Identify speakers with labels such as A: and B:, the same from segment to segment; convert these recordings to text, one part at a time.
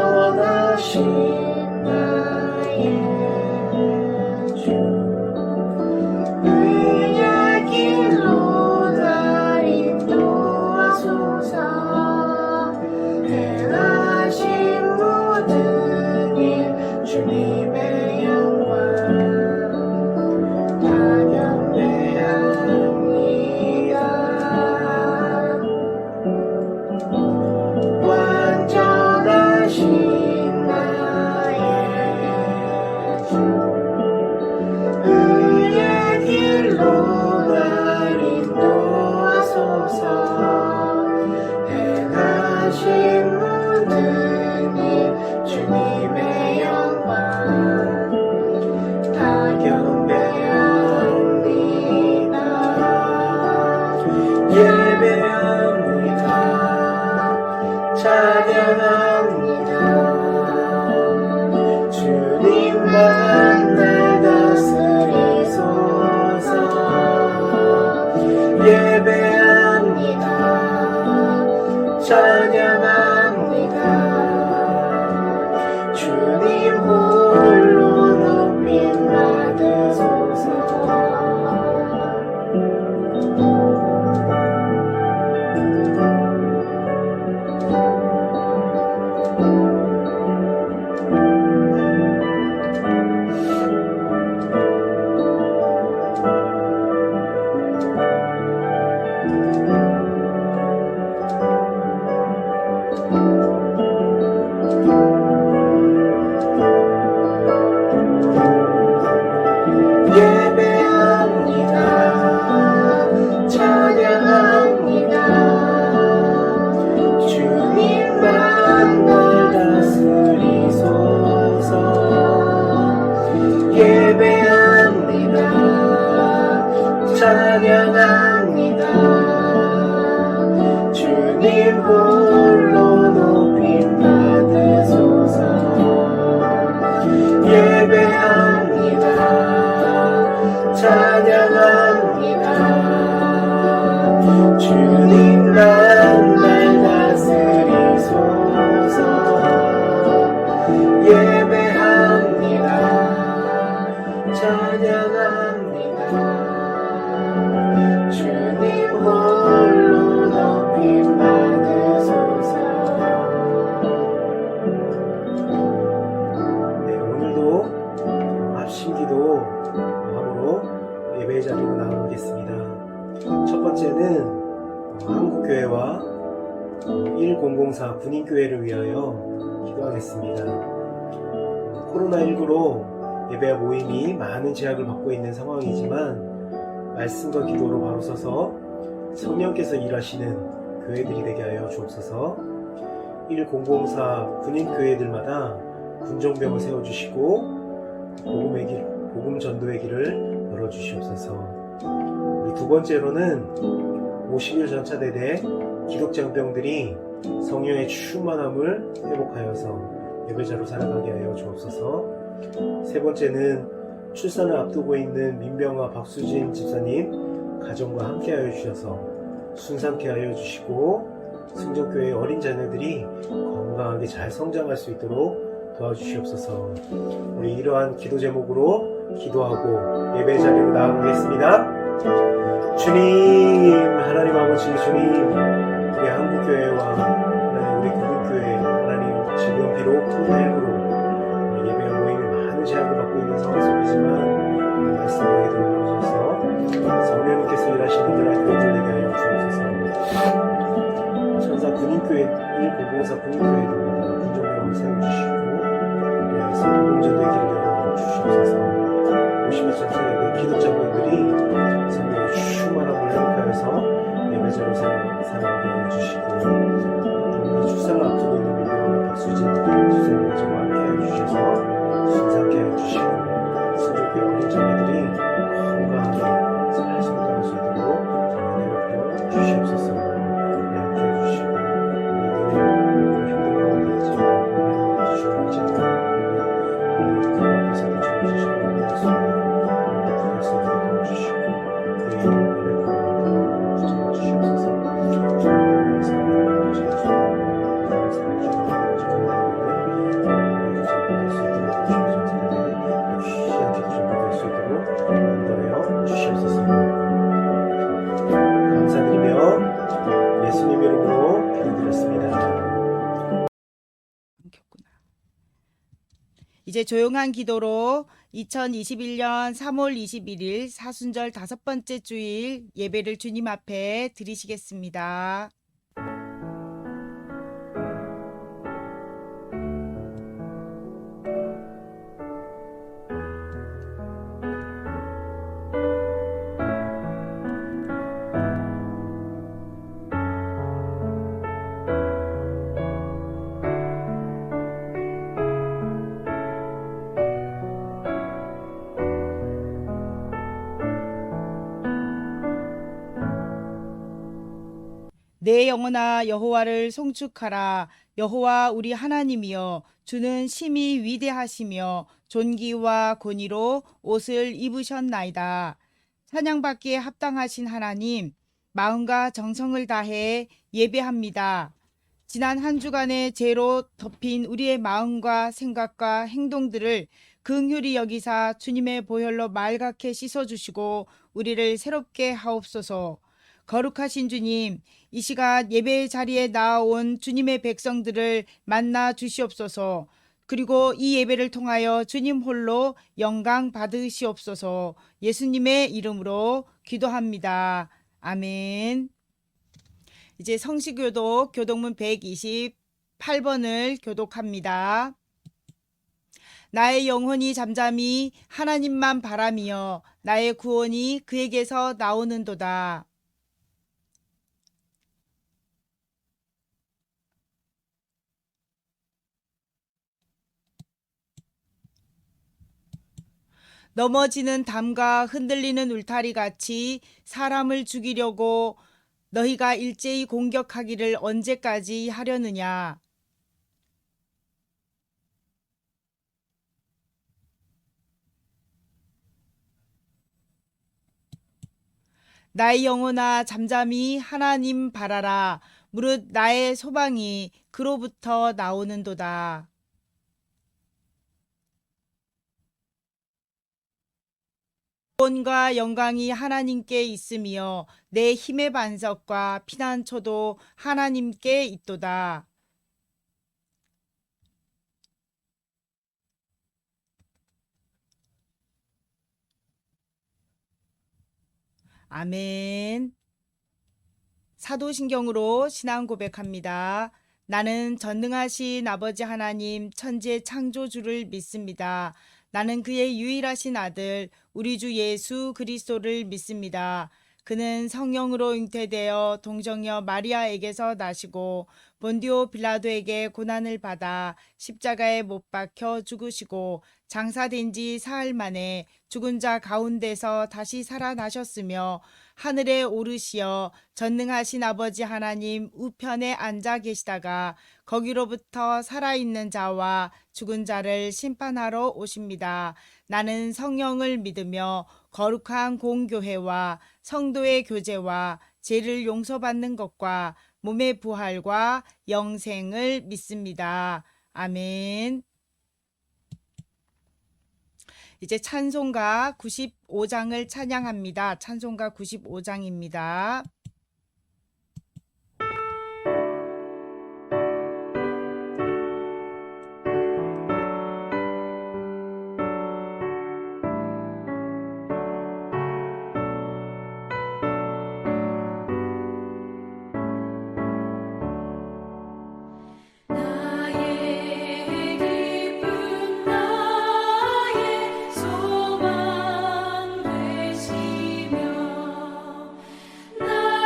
A: 완전하신 나의 주, 의의 길로 날 인도하소서. 행하신 모든 일 주님의 영광 다 경배합니다. 완전하신 나의 주, 의의 길로 날 인도하소서. 행하신 모든 일 주님의 영광 다 경배합니다. 예배합니다. 찬양합니다. 주님만 날 다스리소서. 예배합니다. 찬양합니다. 주님 홀로 높임 받으소서. 예배합니다. 찬양합니다. 주님만 날 다스리소서. 예배합니다. 찬양합니다. 주님 홀로 높임 받으소서. 예배합니다. 찬양합니다. 주님만 날 다스리소서. 예배합니다. 찬양합니다. 주님 홀로 높임 받으소서. 네, 오늘도 합심기도 예배의 자리로 나아가겠습니다. 첫 번째는 한국교회와 1004 군인교회를 위하여 기도하겠습니다. 코로나19로 예배와 모임이 많은 제약을 받고 있는 상황이지만 말씀과 기도로 바로 서서 성령께서 일하시는 교회들이 되게 하여 주옵소서. 1004 군인교회들마다 군정병을 세워주시고 복음 전도의 길을 열어주시옵소서. 우리 두 번째로는 50일 전차대대 기독장병들이 성령의 충만함을 회복하여서 예배자로 살아가게 하여 주옵소서. 세 번째는 출산을 앞두고 있는 민병아 박수진 집사님 가정과 함께하여 주셔서 순산케 하여 주시고 승정교회의 어린 자녀들이 건강하게 잘 성장할 수 있도록 도와주시옵소서. 우리 이러한 기도 제목으로 기도하고 예배 자리로 나아가겠습니다. 주님, 하나님 아버지 주님, 우리 한국교회와 하나님 우리 국민교회 하나님 지금 비록 코로나19로 예배와 모임이 많은 제약을 받고 있는 상황 속이지만 말씀을 기도하셔서 성령님께서 일하시는 그날 교회들 되게 하여 주옵소서. 천사 군인교회 1004 군인교회들마다 군정병을 세워주시고 우리에서 복음전도의 길을 열어주시옵소서. 50일 전차의 기독자분들이 성령의 충만함을 회복하여서 예배자로 살아가게 해주시고 또 출산을 앞두고 있는 민병아 박수진 집사님 가정과 함께해 주셔서 순산케 해주시고 승조교회 어린 자녀들이 건강하게 잘 성장할 수 있도록 은혜를 주시옵소서. 함께해 주시고 우리들 힘든 가운데
B: 이제 조용한 기도로 2021년 3월 21일 사순절 5번째 주일 예배를 주님 앞에 드리시겠습니다. 내 영혼아 여호와를 송축하라. 여호와 우리 하나님이여, 주는 심히 위대하시며 존귀와 권위로 옷을 입으셨나이다. 찬양받기에 합당하신 하나님, 마음과 정성을 다해 예배합니다. 지난 한 주간의 죄로 덮인 우리의 마음과 생각과 행동들을 긍휼히 여기사 주님의 보혈로 맑게 씻어주시고 우리를 새롭게 하옵소서. 거룩하신 주님, 이 시간 예배 자리에 나아온 주님의 백성들을 만나 주시옵소서. 그리고 이 예배를 통하여 주님 홀로 영광 받으시옵소서. 예수님의 이름으로 기도합니다. 아멘. 이제 성시교독 교독문 128번을 교독합니다. 나의 영혼이 잠잠히 하나님만 바라며 나의 구원이 그에게서 나오는도다. 넘어지는 담과 흔들리는 울타리 같이 사람을 죽이려고 너희가 일제히 공격하기를 언제까지 하려느냐. 나의 영혼아 잠잠히 하나님 바라라. 무릇 나의 소망이 그로부터 나오는도다. 구원과 영광이 하나님께 있으며 내 힘의 반석과 피난처도 하나님께 있도다. 아멘. 사도신경으로 신앙 고백합니다. 나는 전능하신 아버지 하나님 천지의 창조주를 믿습니다. 나는 그의 유일하신 아들 우리 주 예수 그리스도를 믿습니다. 그는 성령으로 잉태되어 동정녀 마리아에게서 나시고 본디오 빌라도에게 고난을 받아 십자가에 못 박혀 죽으시고 장사된 지 사흘 만에 죽은 자 가운데서 다시 살아나셨으며 하늘에 오르시어 전능하신 아버지 하나님 우편에 앉아 계시다가 거기로부터 살아있는 자와 죽은 자를 심판하러 오십니다. 나는 성령을 믿으며 거룩한 공교회와 성도의 교제와 죄를 용서받는 것과 몸의 부활과 영생을 믿습니다. 아멘. 이제 찬송가 95장을 찬양합니다. 찬송가 95장입니다.
C: 나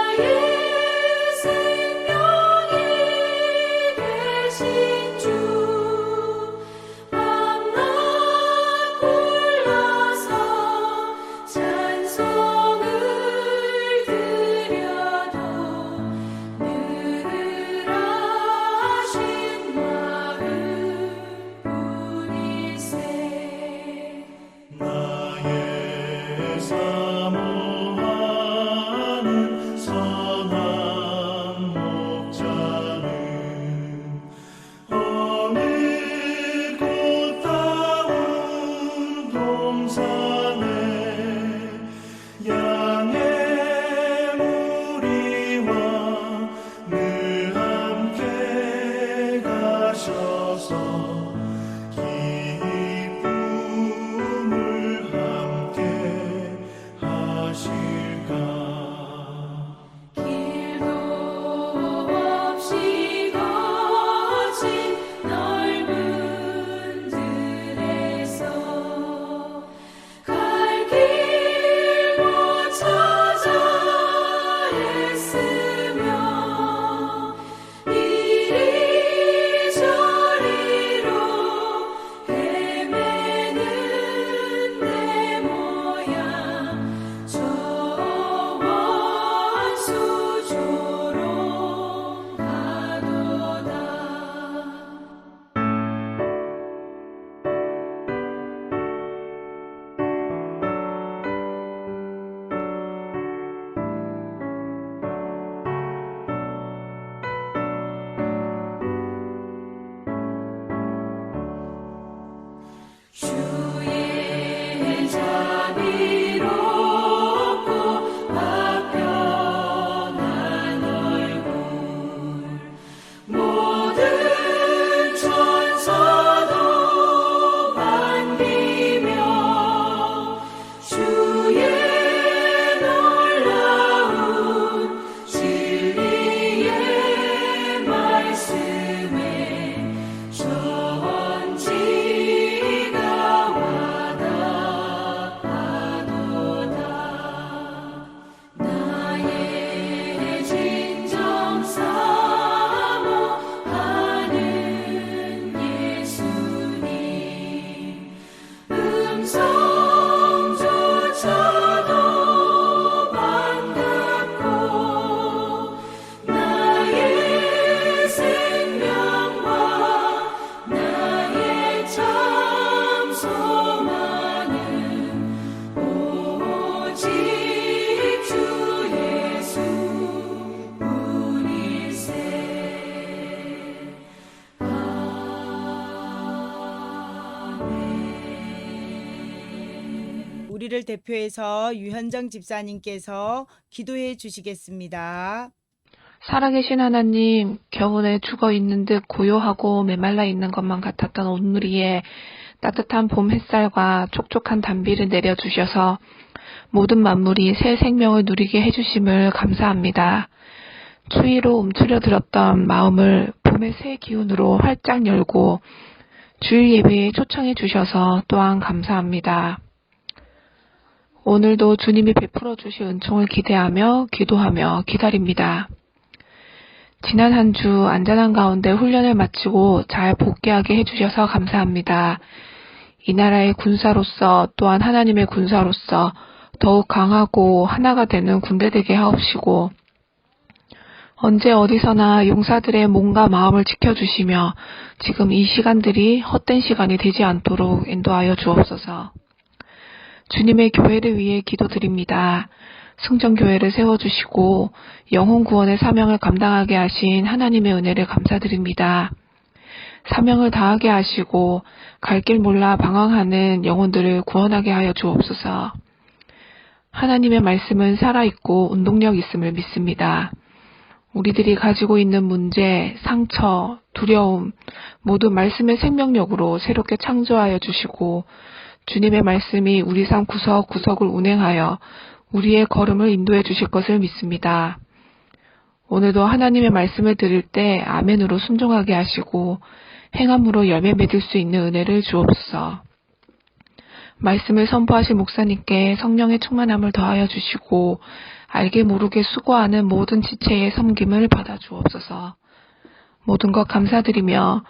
B: 우리를 대표해서 유현정 집사님께서 기도해 주시겠습니다.
C: 살아계신 하나님, 겨울에 죽어 있는 듯 고요하고 메말라 있는 것만 같았던 온누리에 따뜻한 봄 햇살과 촉촉한 단비를 내려주셔서 모든 만물이 새 생명을 누리게 해주심을 감사합니다. 추위로 움츠려들었던 마음을 봄의 새 기운으로 활짝 열고 주일 예배에 초청해 주셔서 또한 감사합니다. 오늘도 주님이 베풀어 주실 은총을 기대하며 기도하며 기다립니다. 지난 한 주 안전한 가운데 훈련을 마치고 잘 복귀하게 해주셔서 감사합니다. 이 나라의 군사로서 또한 하나님의 군사로서 더욱 강하고 하나가 되는 군대 되게 하옵시고 언제 어디서나 용사들의 몸과 마음을 지켜주시며 지금 이 시간들이 헛된 시간이 되지 않도록 인도하여 주옵소서. 주님의 교회를 위해 기도드립니다. 승전교회를 세워주시고 영혼 구원의 사명을 감당하게 하신 하나님의 은혜를 감사드립니다. 사명을 다하게 하시고 갈 길 몰라 방황하는 영혼들을 구원하게 하여 주옵소서. 하나님의 말씀은 살아있고 운동력 있음을 믿습니다. 우리들이 가지고 있는 문제, 상처, 두려움 모두 말씀의 생명력으로 새롭게 창조하여 주시고 주님의 말씀이 우리 삶 구석구석을 운행하여 우리의 걸음을 인도해 주실 것을 믿습니다. 오늘도 하나님의 말씀을 들을 때 아멘으로 순종하게 하시고 행함으로 열매 맺을 수 있는 은혜를 주옵소서. 말씀을 선포하신 목사님께 성령의 충만함을 더하여 주시고 알게 모르게 수고하는 모든 지체의 섬김을 받아 주옵소서. 모든 것 감사드리며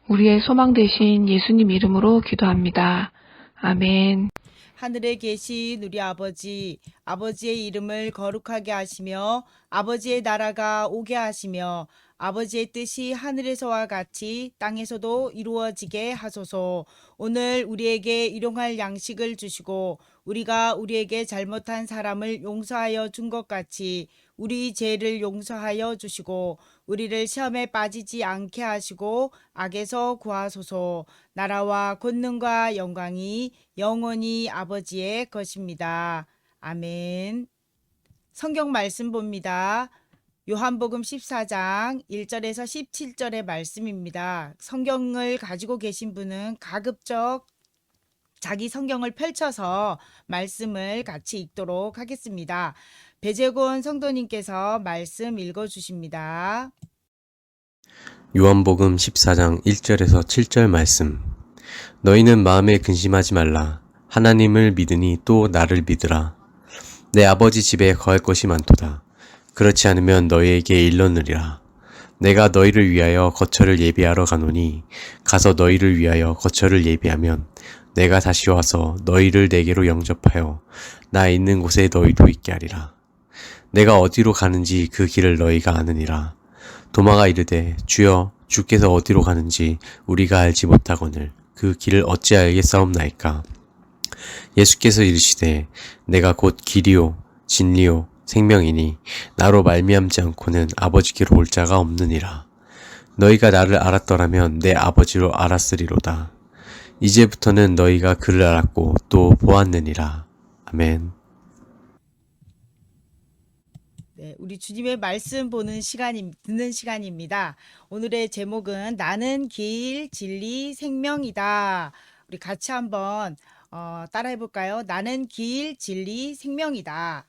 C: 우리의 소망 되신 예수님 이름으로 기도합니다. 아멘.
B: 하늘에 계신 우리 아버지, 아버지의 이름을 거룩하게 하시며 아버지의 나라가 오게 하시며 아버지의 뜻이 하늘에서와 같이 땅에서도 이루어지게 하소서. 오늘 우리에게 일용할 양식을 주시고 우리가 우리에게 잘못한 사람을 용서하여 준 것 같이 우리 죄를 용서하여 주시고 우리를 시험에 빠지지 않게 하시고 악에서 구하소서. 나라와 권능과 영광이 영원히 아버지의 것입니다. 아멘. 성경 말씀 봅니다. 요한복음 14장 1절에서 17절의 말씀입니다. 성경을 가지고 계신 분은 가급적 자기 성경을 펼쳐서 말씀을 같이 읽도록 하겠습니다. 배재곤 성도님께서 말씀 읽어주십니다.
D: 요한복음 14장 1절에서 7절 말씀. 너희는 마음에 근심하지 말라. 하나님을 믿으니 또 나를 믿으라. 내 아버지 집에 거할 것이 많도다. 그렇지 않으면 너희에게 일러느리라. 내가 너희를 위하여 거처를 예비하러 가노니 가서 너희를 위하여 거처를 예비하면 내가 다시 와서 너희를 내게로 영접하여 나 있는 곳에 너희도 있게 하리라. 내가 어디로 가는지 그 길을 너희가 아느니라. 도마가 이르되 주여 주께서 어디로 가는지 우리가 알지 못하거늘 그 길을 어찌 알겠사옵나이까. 예수께서 이르시되 내가 곧 길이요 진리요 생명이니 나로 말미암지 않고는 아버지께로 올 자가 없느니라. 너희가 나를 알았더라면 내 아버지로 알았으리로다. 이제부터는 너희가 그를 알았고 또 보았느니라. 아멘.
B: 네, 우리 주님의 말씀 듣는 시간입니다. 오늘의 제목은 나는 길, 진리, 생명이다. 우리 같이 한번 따라해 볼까요? 나는 길, 진리, 생명이다.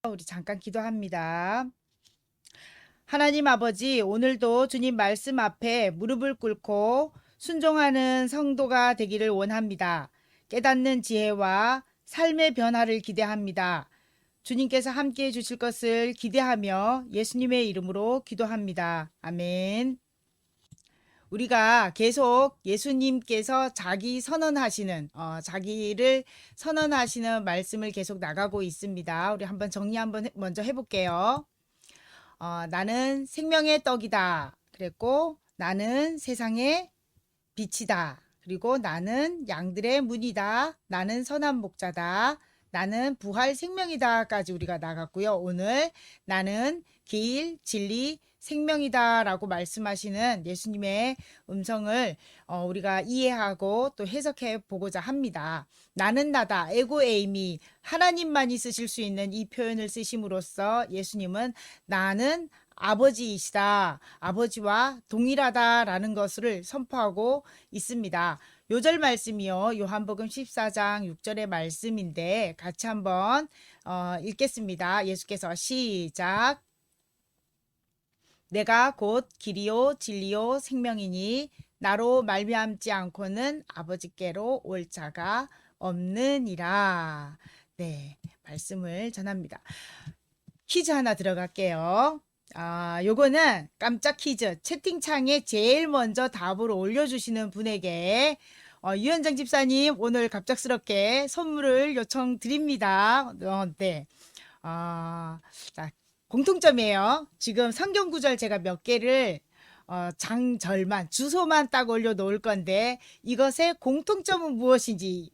B: 우리 잠깐 기도합니다. 하나님 아버지, 오늘도 주님 말씀 앞에 무릎을 꿇고 순종하는 성도가 되기를 원합니다. 깨닫는 지혜와 삶의 변화를 기대합니다. 주님께서 함께해 주실 것을 기대하며 예수님의 이름으로 기도합니다. 아멘. 우리가 계속 예수님께서 자기를 선언하시는 말씀을 계속 나가고 있습니다. 우리 한번 정리 먼저 해볼게요. 나는 생명의 떡이다. 그랬고 나는 세상의 빛이다. 그리고 나는 양들의 문이다. 나는 선한 목자다. 나는 부활 생명이다까지 우리가 나갔고요. 오늘 나는 길, 진리, 생명이다라고 말씀하시는 예수님의 음성을 우리가 이해하고 또 해석해 보고자 합니다. 나는 나다, 에고 에이미, 하나님만이 쓰실 수 있는 이 표현을 쓰심으로써 예수님은 나는 아버지이시다, 아버지와 동일하다라는 것을 선포하고 있습니다. 요절 말씀이요, 요한복음 14장 6절의 말씀인데 같이 한번 읽겠습니다. 예수께서 시작. 내가 곧 길이요 진리요 생명이니 나로 말미암지 않고는 아버지께로 올 자가 없느니라. 네, 말씀을 전합니다. 퀴즈 하나 들어갈게요. 요거는 깜짝 퀴즈. 채팅창에 제일 먼저 답을 올려주시는 분에게 유현정 집사님 오늘 갑작스럽게 선물을 요청드립니다. 네. 자, 공통점이에요. 지금 성경 구절 제가 몇 개를 장절만 주소만 딱 올려놓을 건데 이것의 공통점은 무엇인지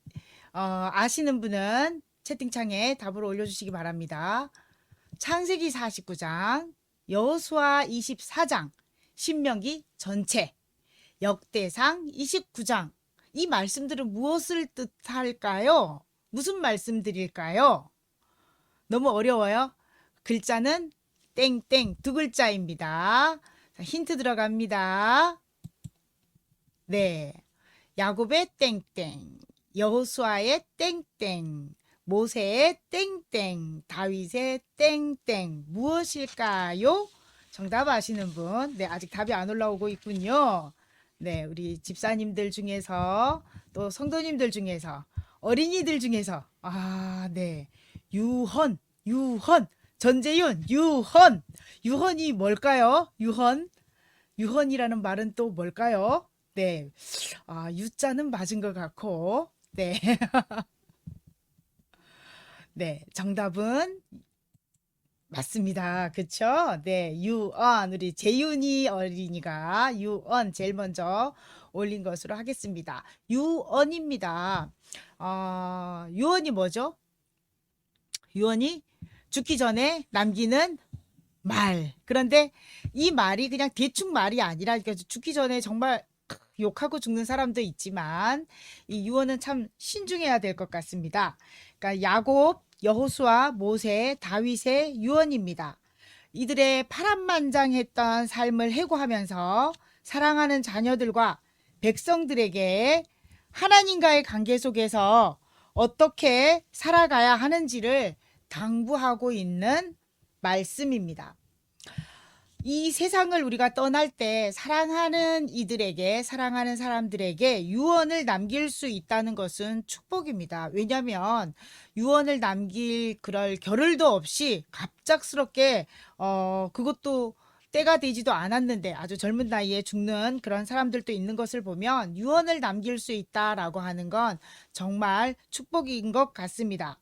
B: 아시는 분은 채팅창에 답을 올려주시기 바랍니다. 창세기 49장, 여호수아 24장, 신명기 전체, 역대상 29장. 이 말씀들은 무엇을 뜻할까요? 무슨 말씀들일까요? 너무 어려워요? 글자는 땡땡 두 글자입니다. 자, 힌트 들어갑니다. 네, 야곱의 땡땡, 여호수아의 땡땡, 모세의 땡땡, 다윗의 땡땡. 무엇일까요? 정답 아시는 분? 네, 아직 답이 안 올라오고 있군요. 네, 우리 집사님들 중에서 또 성도님들 중에서 어린이들 중에서 네, 유헌, 전재윤, 유헌이 뭘까요? 유헌이라는 말은 또 뭘까요? 네, 유자는 맞은 것 같고, 네. 네, 정답은 맞습니다. 그쵸? 네, 유언. 우리 재윤이 어린이가 유언 제일 먼저 올린 것으로 하겠습니다. 유언입니다. 유언이 뭐죠? 유언이 죽기 전에 남기는 말. 그런데 이 말이 그냥 대충 말이 아니라 죽기 전에 정말 욕하고 죽는 사람도 있지만 이 유언은 참 신중해야 될 것 같습니다. 그러니까 야곱, 여호수아, 모세, 다윗의 유언입니다. 이들의 파란만장했던 삶을 해고하면서 사랑하는 자녀들과 백성들에게 하나님과의 관계 속에서 어떻게 살아가야 하는지를 당부하고 있는 말씀입니다. 이 세상을 우리가 떠날 때 사랑하는 이들에게, 사랑하는 사람들에게 유언을 남길 수 있다는 것은 축복입니다. 왜냐하면 유언을 남길 그럴 겨를도 없이 갑작스럽게 그것도 때가 되지도 않았는데 아주 젊은 나이에 죽는 그런 사람들도 있는 것을 보면 유언을 남길 수 있다라고 하는 건 정말 축복인 것 같습니다.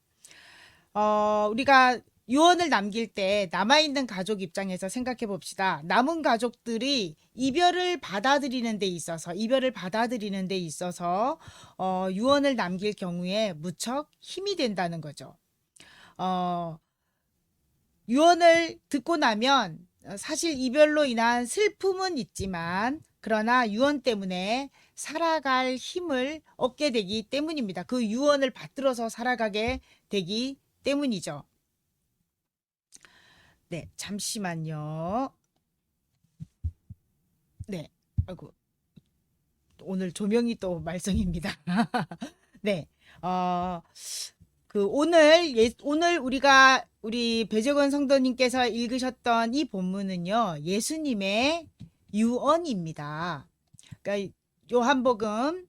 B: 우리가 유언을 남길 때 남아있는 가족 입장에서 생각해 봅시다. 남은 가족들이 이별을 받아들이는 데 있어서 유언을 남길 경우에 무척 힘이 된다는 거죠. 유언을 듣고 나면 사실 이별로 인한 슬픔은 있지만 그러나 유언 때문에 살아갈 힘을 얻게 되기 때문입니다. 그 유언을 받들어서 살아가게 되기 때문이죠. 네, 잠시만요. 네, 아이고, 오늘 조명이 또 말썽입니다. 네, 오늘 우리 배재권 성도님께서 읽으셨던 이 본문은요, 예수님의 유언입니다. 그러니까 요한복음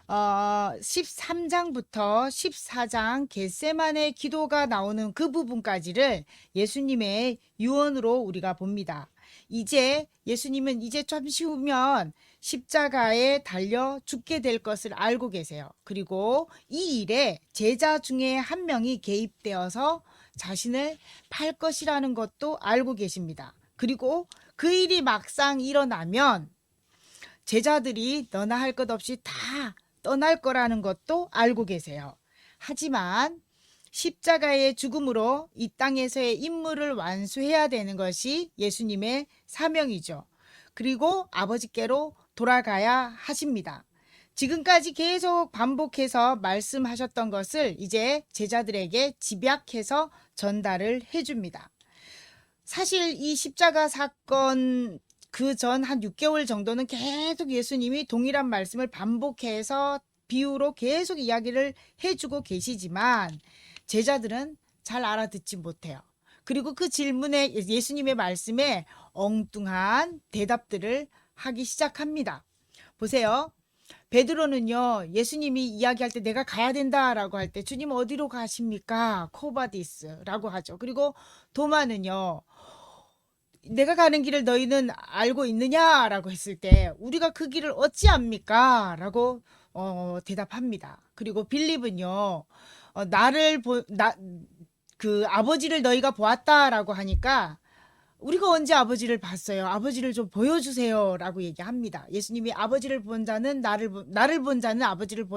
B: 13장부터 14장 겟세마네 기도가 나오는 그 부분까지를 예수님의 유언으로 우리가 봅니다. 이제 예수님은 이제 잠시 후면 십자가에 달려 죽게 될 것을 알고 계세요. 그리고 이 일에 제자 중에 한 명이 개입되어서 자신을 팔 것이라는 것도 알고 계십니다. 그리고 그 일이 막상 일어나면 제자들이 너나 할 것 없이 다 떠날 거라는 것도 알고 계세요. 하지만 십자가의 죽음으로 이 땅에서의 임무를 완수해야 되는 것이 예수님의 사명이죠. 그리고 아버지께로 돌아가야 하십니다. 지금까지 계속 반복해서 말씀하셨던 것을 이제 제자들에게 집약해서 전달을 해줍니다. 사실 이 십자가 사건 그 전 한 6개월 정도는 계속 예수님이 동일한 말씀을 반복해서 비유로 계속 이야기를 해주고 계시지만 제자들은 잘 알아듣지 못해요. 그리고 그 질문에 예수님의 말씀에 엉뚱한 대답들을 하기 시작합니다. 보세요. 베드로는요, 예수님이 이야기할 때 내가 가야 된다라고 할 때 주님 어디로 가십니까? 코바디스라고 하죠. 그리고 도마는요, 내가 가는 길을 너희는 알고 있느냐라고 했을 때 우리가 그 길을 어찌 압니까? 라고 대답합니다. 그리고 빌립은요, 그 아버지를 너희가 보았다라고 하니까 우리가 언제 아버지를 봤어요? 아버지를 좀 보여주세요. 라고 얘기합니다. 예수님이 아버지를 본 자는 나를 본 자는 아버지를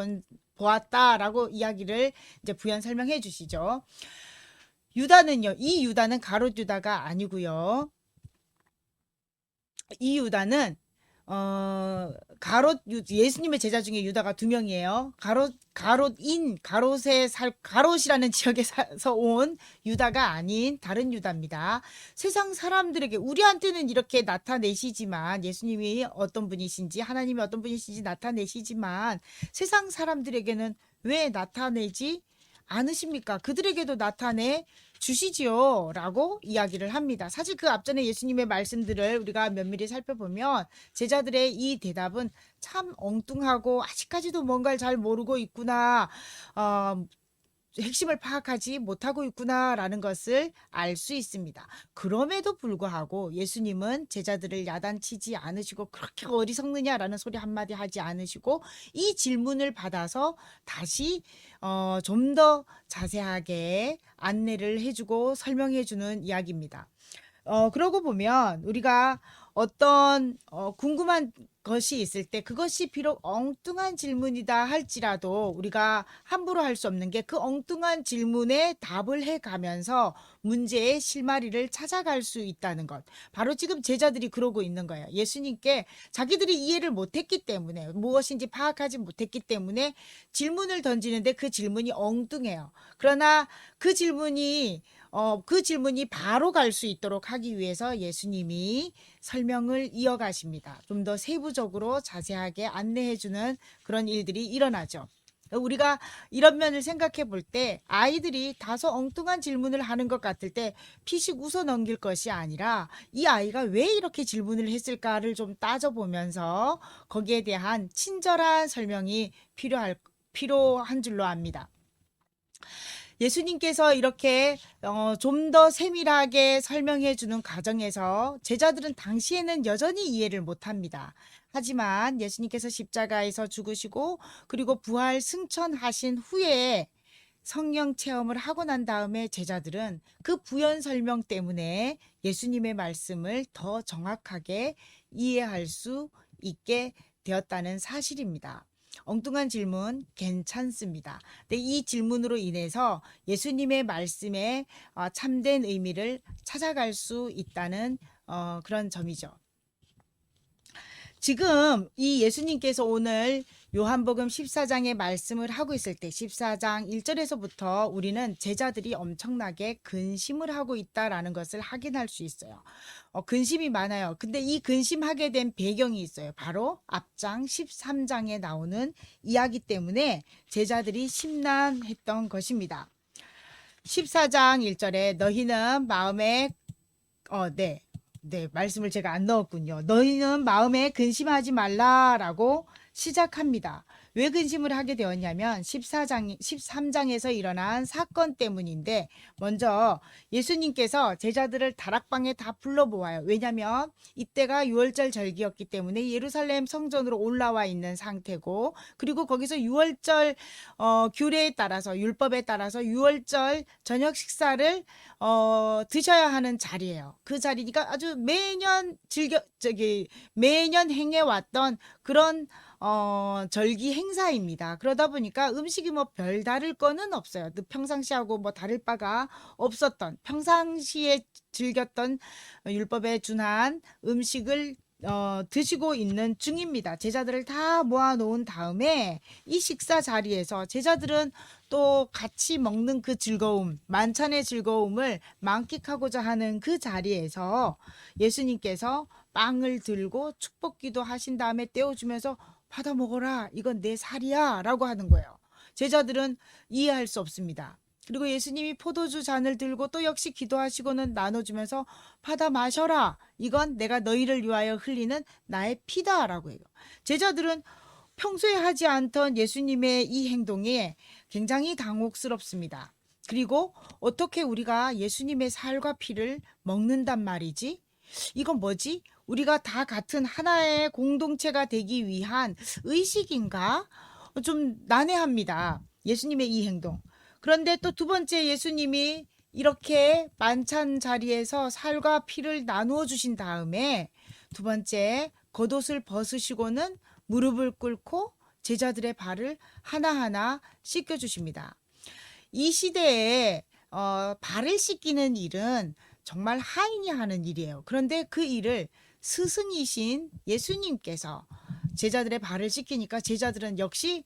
B: 보았다라고 이야기를 이제 부연 설명해 주시죠. 유다는요, 이 유다는 가롯 유다가 아니고요. 이 유다는 예수님의 제자 중에 유다가 2명이에요. 가롯이라는 지역에서 온 유다가 아닌 다른 유다입니다. 세상 사람들에게, 우리한테는 이렇게 나타내시지만, 예수님이 어떤 분이신지, 하나님이 어떤 분이신지 나타내시지만, 세상 사람들에게는 왜 나타내지 않으십니까? 그들에게도 나타내 주시지요. 라고 이야기를 합니다. 사실 그 앞전에 예수님의 말씀들을 우리가 면밀히 살펴보면 제자들의 이 대답은 참 엉뚱하고 아직까지도 뭔가를 잘 모르고 있구나. 핵심을 파악하지 못하고 있구나라는 것을 알 수 있습니다. 그럼에도 불구하고 예수님은 제자들을 야단치지 않으시고 그렇게 어리석느냐라는 소리 한마디 하지 않으시고 이 질문을 받아서 다시 좀 더 자세하게 안내를 해주고 설명해주는 이야기입니다. 그러고 보면 우리가 어떤 궁금한 것이 있을 때 그것이 비록 엉뚱한 질문이다 할지라도 우리가 함부로 할 수 없는 게 그 엉뚱한 질문에 답을 해가면서 문제의 실마리를 찾아갈 수 있다는 것. 바로 지금 제자들이 그러고 있는 거예요. 예수님께 자기들이 이해를 못했기 때문에 무엇인지 파악하지 못했기 때문에 질문을 던지는데 그 질문이 엉뚱해요. 그러나 그 질문이 바로 갈 수 있도록 하기 위해서 예수님이 설명을 이어가십니다. 좀 더 세부적으로 자세하게 안내해주는 그런 일들이 일어나죠. 우리가 이런 면을 생각해 볼 때 아이들이 다소 엉뚱한 질문을 하는 것 같을 때 피식 웃어 넘길 것이 아니라 이 아이가 왜 이렇게 질문을 했을까를 좀 따져보면서 거기에 대한 친절한 설명이 필요한 줄로 압니다. 예수님께서 이렇게 좀 더 세밀하게 설명해 주는 과정에서 제자들은 당시에는 여전히 이해를 못합니다. 하지만 예수님께서 십자가에서 죽으시고 그리고 부활 승천하신 후에 성령 체험을 하고 난 다음에 제자들은 그 부연 설명 때문에 예수님의 말씀을 더 정확하게 이해할 수 있게 되었다는 사실입니다. 엉뚱한 질문 괜찮습니다. 근데 이 질문으로 인해서 예수님의 말씀에 참된 의미를 찾아갈 수 있다는 그런 점이죠. 지금 이 예수님께서 오늘 요한복음 14장의 말씀을 하고 있을 때 14장 1절에서부터 우리는 제자들이 엄청나게 근심을 하고 있다라는 것을 확인할 수 있어요. 근심이 많아요. 근데 이 근심하게 된 배경이 있어요. 바로 앞장 13장에 나오는 이야기 때문에 제자들이 심란했던 것입니다. 14장 1절에 너희는 마음에 말씀을 제가 안 넣었군요. 너희는 마음에 근심하지 말라라고 시작합니다. 왜 근심을 하게 되었냐면 13장에서 일어난 사건 때문인데 먼저 예수님께서 제자들을 다락방에 다 불러보아요. 왜냐하면 이때가 유월절 절기였기 때문에 예루살렘 성전으로 올라와 있는 상태고 그리고 거기서 유월절 규례에 따라서 율법에 따라서 유월절 저녁 식사를 드셔야 하는 자리예요. 그 자리니까 아주 매년 행해왔던 그런 절기 행사입니다. 그러다 보니까 음식이 뭐 별 다를 거는 없어요. 평상시하고 뭐 다를 바가 없었던, 평상시에 즐겼던 율법에 준한 음식을 드시고 있는 중입니다. 제자들을 다 모아놓은 다음에 이 식사 자리에서 제자들은 또 같이 먹는 그 즐거움, 만찬의 즐거움을 만끽하고자 하는 그 자리에서 예수님께서 빵을 들고 축복기도 하신 다음에 떼어주면서 받아 먹어라. 이건 내 살이야. 라고 하는 거예요. 제자들은 이해할 수 없습니다. 그리고 예수님이 포도주 잔을 들고 또 역시 기도하시고는 나눠주면서 받아 마셔라. 이건 내가 너희를 위하여 흘리는 나의 피다. 라고 해요. 제자들은 평소에 하지 않던 예수님의 이 행동에 굉장히 당혹스럽습니다. 그리고 어떻게 우리가 예수님의 살과 피를 먹는단 말이지? 이건 뭐지? 우리가 다 같은 하나의 공동체가 되기 위한 의식인가? 좀 난해합니다. 예수님의 이 행동. 그런데 또 두 번째 예수님이 이렇게 만찬 자리에서 살과 피를 나누어 주신 다음에 두 번째 겉옷을 벗으시고는 무릎을 꿇고 제자들의 발을 하나하나 씻겨 주십니다. 이 시대에 발을 씻기는 일은 정말 하인이 하는 일이에요. 그런데 그 일을 스승이신 예수님께서 제자들의 발을 씻기니까 제자들은 역시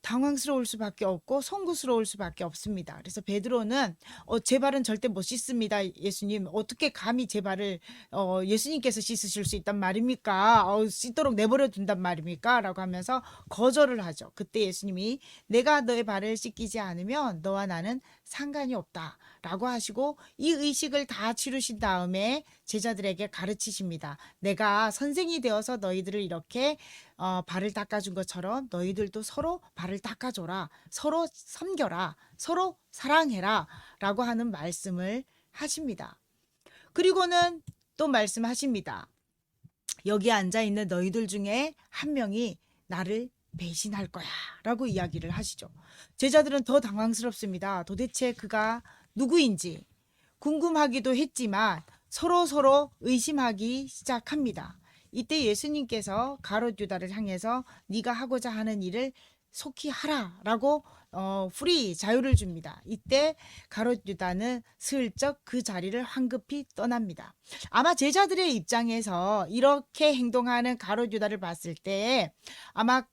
B: 당황스러울 수밖에 없고 송구스러울 수밖에 없습니다. 그래서 베드로는 제 발은 절대 못 씻습니다. 예수님 어떻게 감히 제 발을 예수님께서 씻으실 수 있단 말입니까? 씻도록 내버려 둔단 말입니까? 라고 하면서 거절을 하죠. 그때 예수님이 내가 너의 발을 씻기지 않으면 너와 나는 상관이 없다 라고 하시고 이 의식을 다 치르신 다음에 제자들에게 가르치십니다. 내가 선생이 되어서 너희들을 이렇게 발을 닦아준 것처럼 너희들도 서로 발을 닦아줘라. 서로 섬겨라. 서로 사랑해라. 라고 하는 말씀을 하십니다. 그리고는 또 말씀하십니다. 여기 앉아있는 너희들 중에 한 명이 나를 배신할 거야. 라고 이야기를 하시죠. 제자들은 더 당황스럽습니다. 도대체 그가 누구인지 궁금하기도 했지만 서로 의심하기 시작합니다. 이때 예수님께서 가롯 유다를 향해서 네가 하고자 하는 일을 속히 하라 라고 프리 자유를 줍니다. 이때 가롯 유다는 슬쩍 그 자리를 황급히 떠납니다. 아마 제자들의 입장에서 이렇게 행동하는 가롯 유다를 봤을 때 아마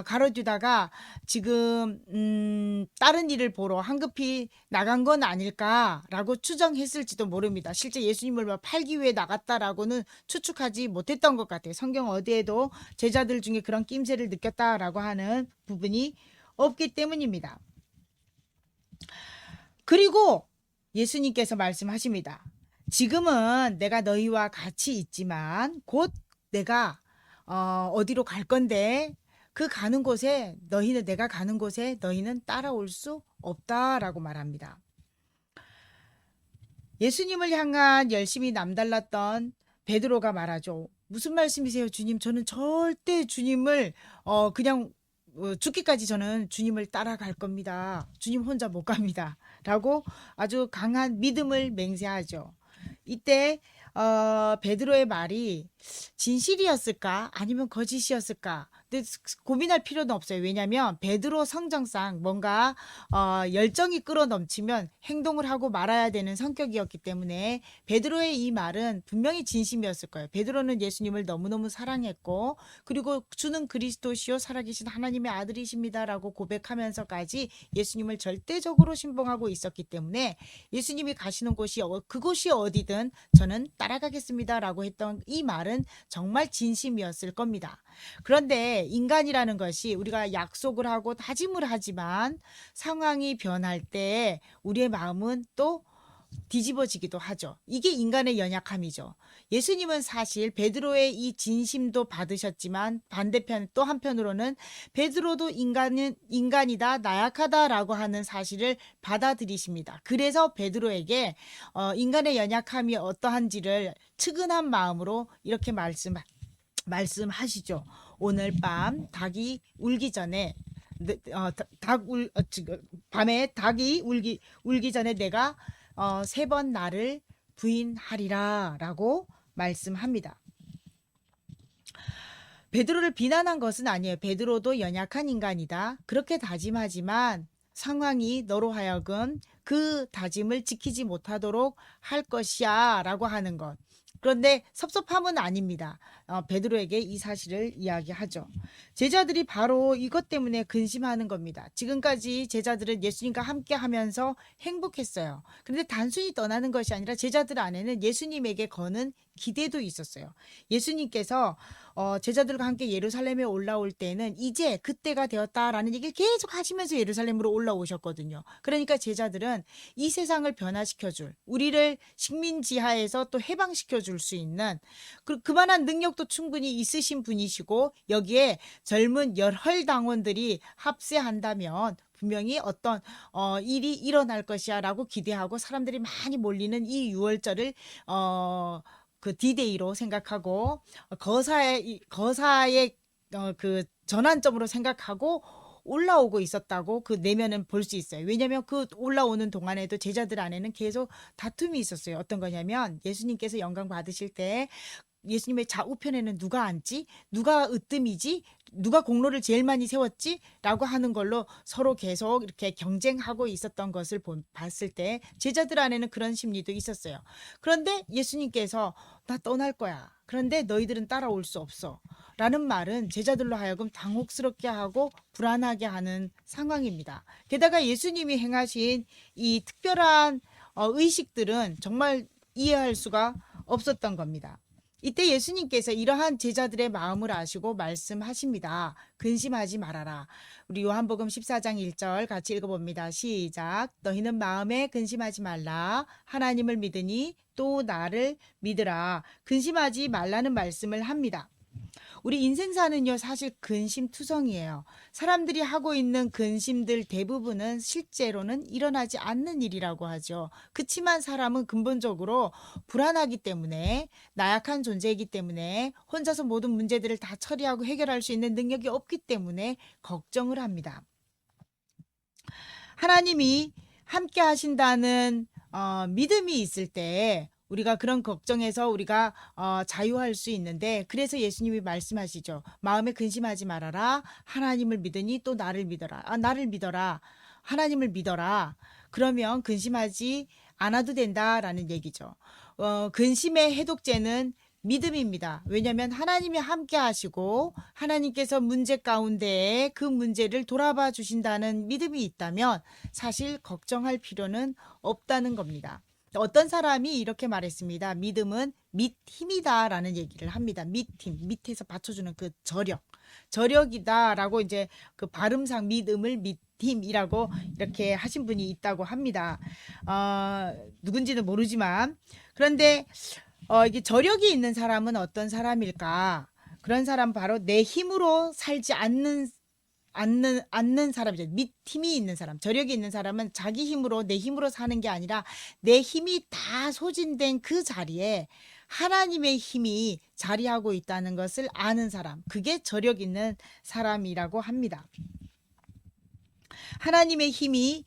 B: 가롯 유다가 지금 다른 일을 보러 황급히 나간 건 아닐까라고 추정했을지도 모릅니다. 실제 예수님을 팔기 위해 나갔다라고는 추측하지 못했던 것 같아요. 성경 어디에도 제자들 중에 그런 낌새를 느꼈다라고 하는 부분이 없기 때문입니다. 그리고 예수님께서 말씀하십니다. 지금은 내가 너희와 같이 있지만 곧 내가 어디로 갈 건데 그 가는 곳에 너희는 내가 가는 곳에 너희는 따라올 수 없다라고 말합니다. 예수님을 향한 열심히 남달랐던 베드로가 말하죠. 무슨 말씀이세요, 주님? 저는 절대 주님을 그냥 죽기까지 저는 주님을 따라갈 겁니다. 주님 혼자 못 갑니다. 라고 아주 강한 믿음을 맹세하죠. 이때 베드로의 말이 진실이었을까 아니면 거짓이었을까? 근데 고민할 필요는 없어요. 왜냐하면 베드로 성정상 뭔가 열정이 끌어넘치면 행동을 하고 말아야 되는 성격이었기 때문에 베드로의 이 말은 분명히 진심이었을 거예요. 베드로는 예수님을 너무너무 사랑했고 그리고 주는 그리스도시요 살아계신 하나님의 아들이십니다라고 고백하면서까지 예수님을 절대적으로 신봉하고 있었기 때문에 예수님이 가시는 곳이 그곳이 어디든 저는 따라가겠습니다라고 했던 이 말은 정말 진심이었을 겁니다. 그런데 인간이라는 것이 우리가 약속을 하고 다짐을 하지만 상황이 변할 때 우리의 마음은 또 뒤집어지기도 하죠. 이게 인간의 연약함이죠. 예수님은 사실 베드로의 이 진심도 받으셨지만 반대편 또 한편으로는 베드로도 인간이다 나약하다라고 하는 사실을 받아들이십니다. 그래서 베드로에게 인간의 연약함이 어떠한지를 측은한 마음으로 이렇게 말씀하시죠. 오늘 밤 닭이 울기 전에 밤에 닭이 울기 전에 내가 3번 나를 부인하리라 라고 말씀합니다. 베드로를 비난한 것은 아니에요. 베드로도 연약한 인간이다. 그렇게 다짐하지만 상황이 너로 하여금 그 다짐을 지키지 못하도록 할 것이야 라고 하는 것. 그런데 섭섭함은 아닙니다. 베드로에게 이 사실을 이야기하죠. 제자들이 바로 이것 때문에 근심하는 겁니다. 지금까지 제자들은 예수님과 함께 하면서 행복했어요. 그런데 단순히 떠나는 것이 아니라 제자들 안에는 예수님에게 거는 기대도 있었어요. 예수님께서 제자들과 함께 예루살렘에 올라올 때는 이제 그때가 되었다라는 얘기를 계속 하시면서 예루살렘으로 올라오셨거든요. 그러니까 제자들은 이 세상을 변화시켜줄, 우리를 식민지하에서 또 해방시켜줄 수 있는 그만한 능력도 충분히 있으신 분이시고 여기에 젊은 열혈 당원들이 합세한다면 분명히 어떤 일이 일어날 것이야 라고 기대하고 사람들이 많이 몰리는 이 6월절을 그 디데이로 생각하고 거사의 그 전환점으로 생각하고 올라오고 있었다고 그 내면은 볼 수 있어요. 왜냐하면 그 올라오는 동안에도 제자들 안에는 계속 다툼이 있었어요. 어떤 거냐면 예수님께서 영광 받으실 때 예수님의 좌우편에는 누가 앉지? 누가 으뜸이지? 누가 공로를 제일 많이 세웠지? 라고 하는 걸로 서로 계속 이렇게 경쟁하고 있었던 것을 봤을 때 제자들 안에는 그런 심리도 있었어요. 그런데 예수님께서 나 떠날 거야. 그런데 너희들은 따라올 수 없어. 라는 말은 제자들로 하여금 당혹스럽게 하고 불안하게 하는 상황입니다. 게다가 예수님이 행하신 이 특별한 의식들은 정말 이해할 수가 없었던 겁니다. 이때 예수님께서 이러한 제자들의 마음을 아시고 말씀하십니다. 근심하지 말아라. 우리 요한복음 14장 1절 같이 읽어봅니다. 시작. 너희는 마음에 근심하지 말라. 하나님을 믿으니 또 나를 믿으라. 근심하지 말라는 말씀을 합니다. 우리 인생사는요, 사실 근심투성이에요. 사람들이 하고 있는 근심들 대부분은 실제로는 일어나지 않는 일이라고 하죠. 그치만 사람은 근본적으로 불안하기 때문에, 나약한 존재이기 때문에, 혼자서 모든 문제들을 다 처리하고 해결할 수 있는 능력이 없기 때문에 걱정을 합니다. 하나님이 함께 하신다는 믿음이 있을 때 우리가 그런 걱정에서 우리가 자유할 수 있는데, 그래서 예수님이 말씀하시죠. 마음에 근심하지 말아라. 하나님을 믿으니 또 나를 믿어라. 나를 믿어라. 하나님을 믿어라. 그러면 근심하지 않아도 된다라는 얘기죠. 근심의 해독제는 믿음입니다. 왜냐하면 하나님이 함께 하시고 하나님께서 문제 가운데에 그 문제를 돌아봐 주신다는 믿음이 있다면 사실 걱정할 필요는 없다는 겁니다. 어떤 사람이 이렇게 말했습니다. 믿음은 밑힘이다라는 얘기를 합니다. 밑힘, 밑에서 받쳐주는 그 저력이다라고 이제 그 발음상 믿음을 밑힘이라고 이렇게 하신 분이 있다고 합니다. 누군지는 모르지만 그런데 이게 저력이 있는 사람은 어떤 사람일까? 그런 사람 바로 내 힘으로 살지 않는 사람이죠. 밑힘이 있는 사람, 저력이 있는 사람은 자기 힘으로, 내 힘으로 사는 게 아니라 내 힘이 다 소진된 그 자리에 하나님의 힘이 자리하고 있다는 것을 아는 사람, 그게 저력 있는 사람이라고 합니다. 하나님의 힘이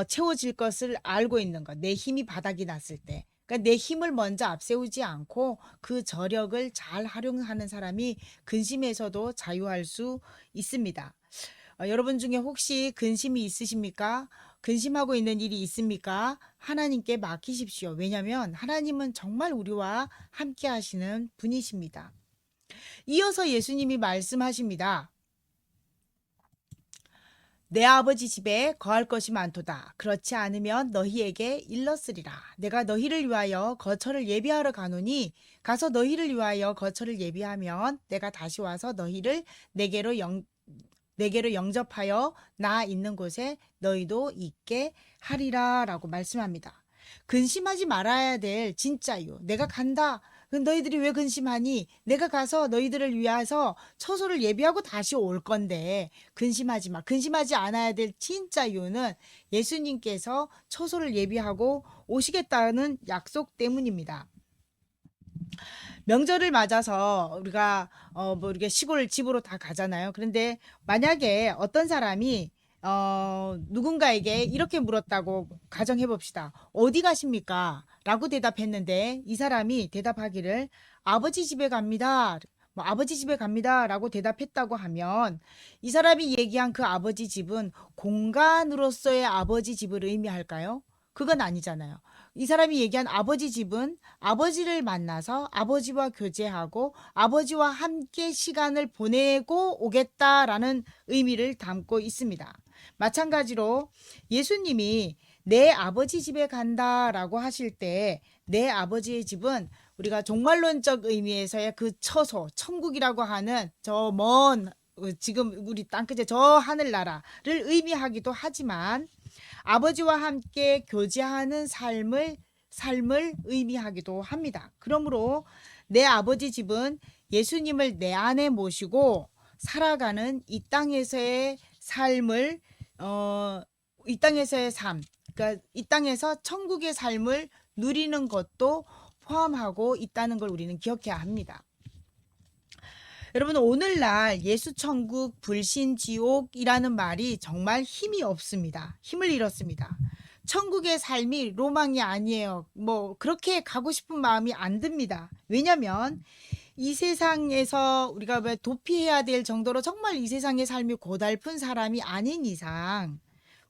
B: 채워질 것을 알고 있는 것, 내 힘이 바닥이 났을 때, 그러니까 내 힘을 먼저 앞세우지 않고 그 저력을 잘 활용하는 사람이 근심에서도 자유할 수 있습니다. 여러분 중에 혹시 근심이 있으십니까? 근심하고 있는 일이 있습니까? 하나님께 맡기십시오. 왜냐하면 하나님은 정말 우리와 함께 하시는 분이십니다. 이어서 예수님이 말씀하십니다. 내 아버지 집에 거할 것이 많도다. 그렇지 않으면 너희에게 일렀으리라. 내가 너희를 위하여 거처를 예비하러 가노니 가서 너희를 위하여 거처를 예비하면 내가 다시 와서 너희를 내게로 영접하여 나 있는 곳에 너희도 있게 하리라 라고 말씀합니다. 근심하지 말아야 될 진짜 이유. 내가 간다. 너희들이 왜 근심하니? 내가 가서 너희들을 위해서 처소를 예비하고 다시 올 건데 근심하지 마. 근심하지 않아야 될 진짜 이유는 예수님께서 처소를 예비하고 오시겠다는 약속 때문입니다. 명절을 맞아서 우리가 이렇게 시골 집으로 다 가잖아요. 그런데 만약에 어떤 사람이 누군가에게 이렇게 물었다고 가정해 봅시다. 어디 가십니까? 라고 대답했는데 이 사람이 대답하기를 아버지 집에 갑니다. 뭐 아버지 집에 갑니다라고 대답했다고 하면 이 사람이 얘기한 그 아버지 집은 공간으로서의 아버지 집을 의미할까요? 그건 아니잖아요. 이 사람이 얘기한 아버지 집은 아버지를 만나서 아버지와 교제하고 아버지와 함께 시간을 보내고 오겠다라는 의미를 담고 있습니다. 마찬가지로 예수님이 내 아버지 집에 간다라고 하실 때 내 아버지의 집은 우리가 종말론적 의미에서의 그 처소, 천국이라고 하는 저 먼 지금 우리 땅끝에 저 하늘나라를 의미하기도 하지만 아버지와 함께 교제하는 삶을 의미하기도 합니다. 그러므로 내 아버지 집은 예수님을 내 안에 모시고 살아가는 이 땅에서의 삶을 이 땅에서의 삶, 그러니까 이 땅에서 천국의 삶을 누리는 것도 포함하고 있다는 걸 우리는 기억해야 합니다. 여러분 오늘날 예수천국 불신지옥이라는 말이 정말 힘이 없습니다. 힘을 잃었습니다. 천국의 삶이 로망이 아니에요. 뭐 그렇게 가고 싶은 마음이 안 듭니다. 왜냐하면 이 세상에서 우리가 왜 도피해야 될 정도로 정말 이 세상의 삶이 고달픈 사람이 아닌 이상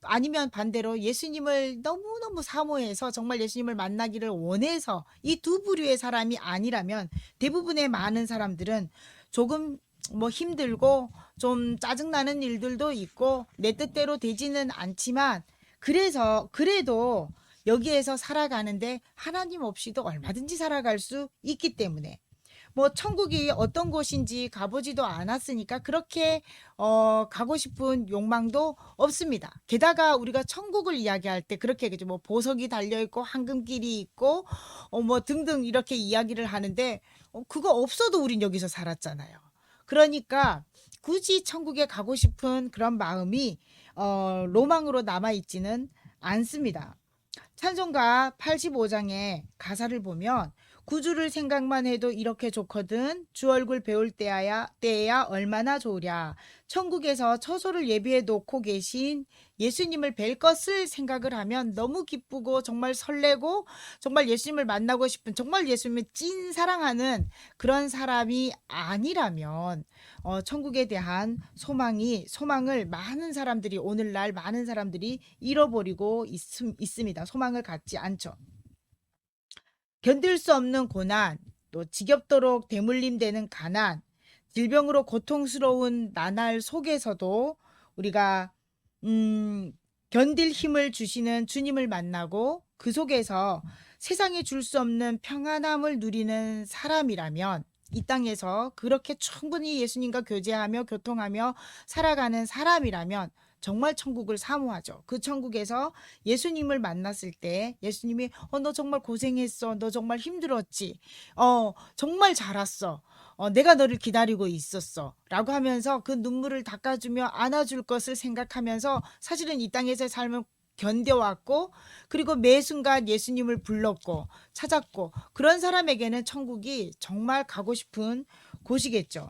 B: 아니면 반대로 예수님을 너무너무 사모해서 정말 예수님을 만나기를 원해서 이 두 부류의 사람이 아니라면 대부분의 많은 사람들은 조금 뭐 힘들고 좀 짜증나는 일들도 있고 내 뜻대로 되지는 않지만 그래도 여기에서 살아가는데 하나님 없이도 얼마든지 살아갈 수 있기 때문에 뭐 천국이 어떤 곳인지 가보지도 않았으니까 그렇게 가고 싶은 욕망도 없습니다. 게다가 우리가 천국을 이야기할 때 그렇게 얘기죠. 뭐 보석이 달려 있고 황금길이 있고 뭐 등등 이렇게 이야기를 하는데 그거 없어도 우린 여기서 살았잖아요. 그러니까 굳이 천국에 가고 싶은 그런 마음이 로망으로 남아 있지는 않습니다. 찬송가 85장의 가사를 보면 구주를 생각만 해도 이렇게 좋거든 주 얼굴 배울 때야 얼마나 좋으랴. 천국에서 처소를 예비해 놓고 계신 예수님을 뵐 것을 생각을 하면 너무 기쁘고 정말 설레고 정말 예수님을 만나고 싶은 정말 예수님을 찐 사랑하는 그런 사람이 아니라면 천국에 대한 소망을 많은 사람들이 오늘날 많은 사람들이 잃어버리고 있습니다. 소망을 갖지 않죠. 견딜 수 없는 고난, 또 지겹도록 대물림되는 가난, 질병으로 고통스러운 나날 속에서도 우리가 견딜 힘을 주시는 주님을 만나고 그 속에서 세상에 줄 수 없는 평안함을 누리는 사람이라면 이 땅에서 그렇게 충분히 예수님과 교제하며 교통하며 살아가는 사람이라면 정말 천국을 사모하죠. 그 천국에서 예수님을 만났을 때 예수님이 너 정말 고생했어. 너 정말 힘들었지. 정말 잘 왔어. 내가 너를 기다리고 있었어. 라고 하면서 그 눈물을 닦아주며 안아줄 것을 생각하면서 사실은 이 땅에서의 삶을 견뎌왔고 그리고 매 순간 예수님을 불렀고 찾았고 그런 사람에게는 천국이 정말 가고 싶은 곳이겠죠.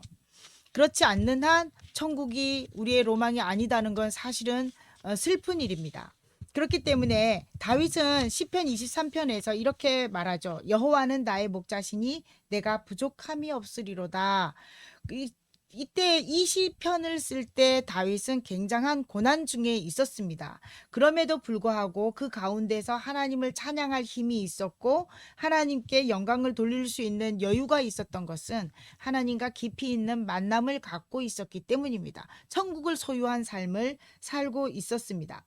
B: 그렇지 않는 한 천국이 우리의 로망이 아니다는 건 사실은 슬픈 일입니다. 그렇기 때문에 다윗은 시편 23편에서 이렇게 말하죠. 여호와는 나의 목자시니 내가 부족함이 없으리로다. 이때 이 시편을 쓸 때 다윗은 굉장한 고난 중에 있었습니다. 그럼에도 불구하고 그 가운데서 하나님을 찬양할 힘이 있었고 하나님께 영광을 돌릴 수 있는 여유가 있었던 것은 하나님과 깊이 있는 만남을 갖고 있었기 때문입니다. 천국을 소유한 삶을 살고 있었습니다.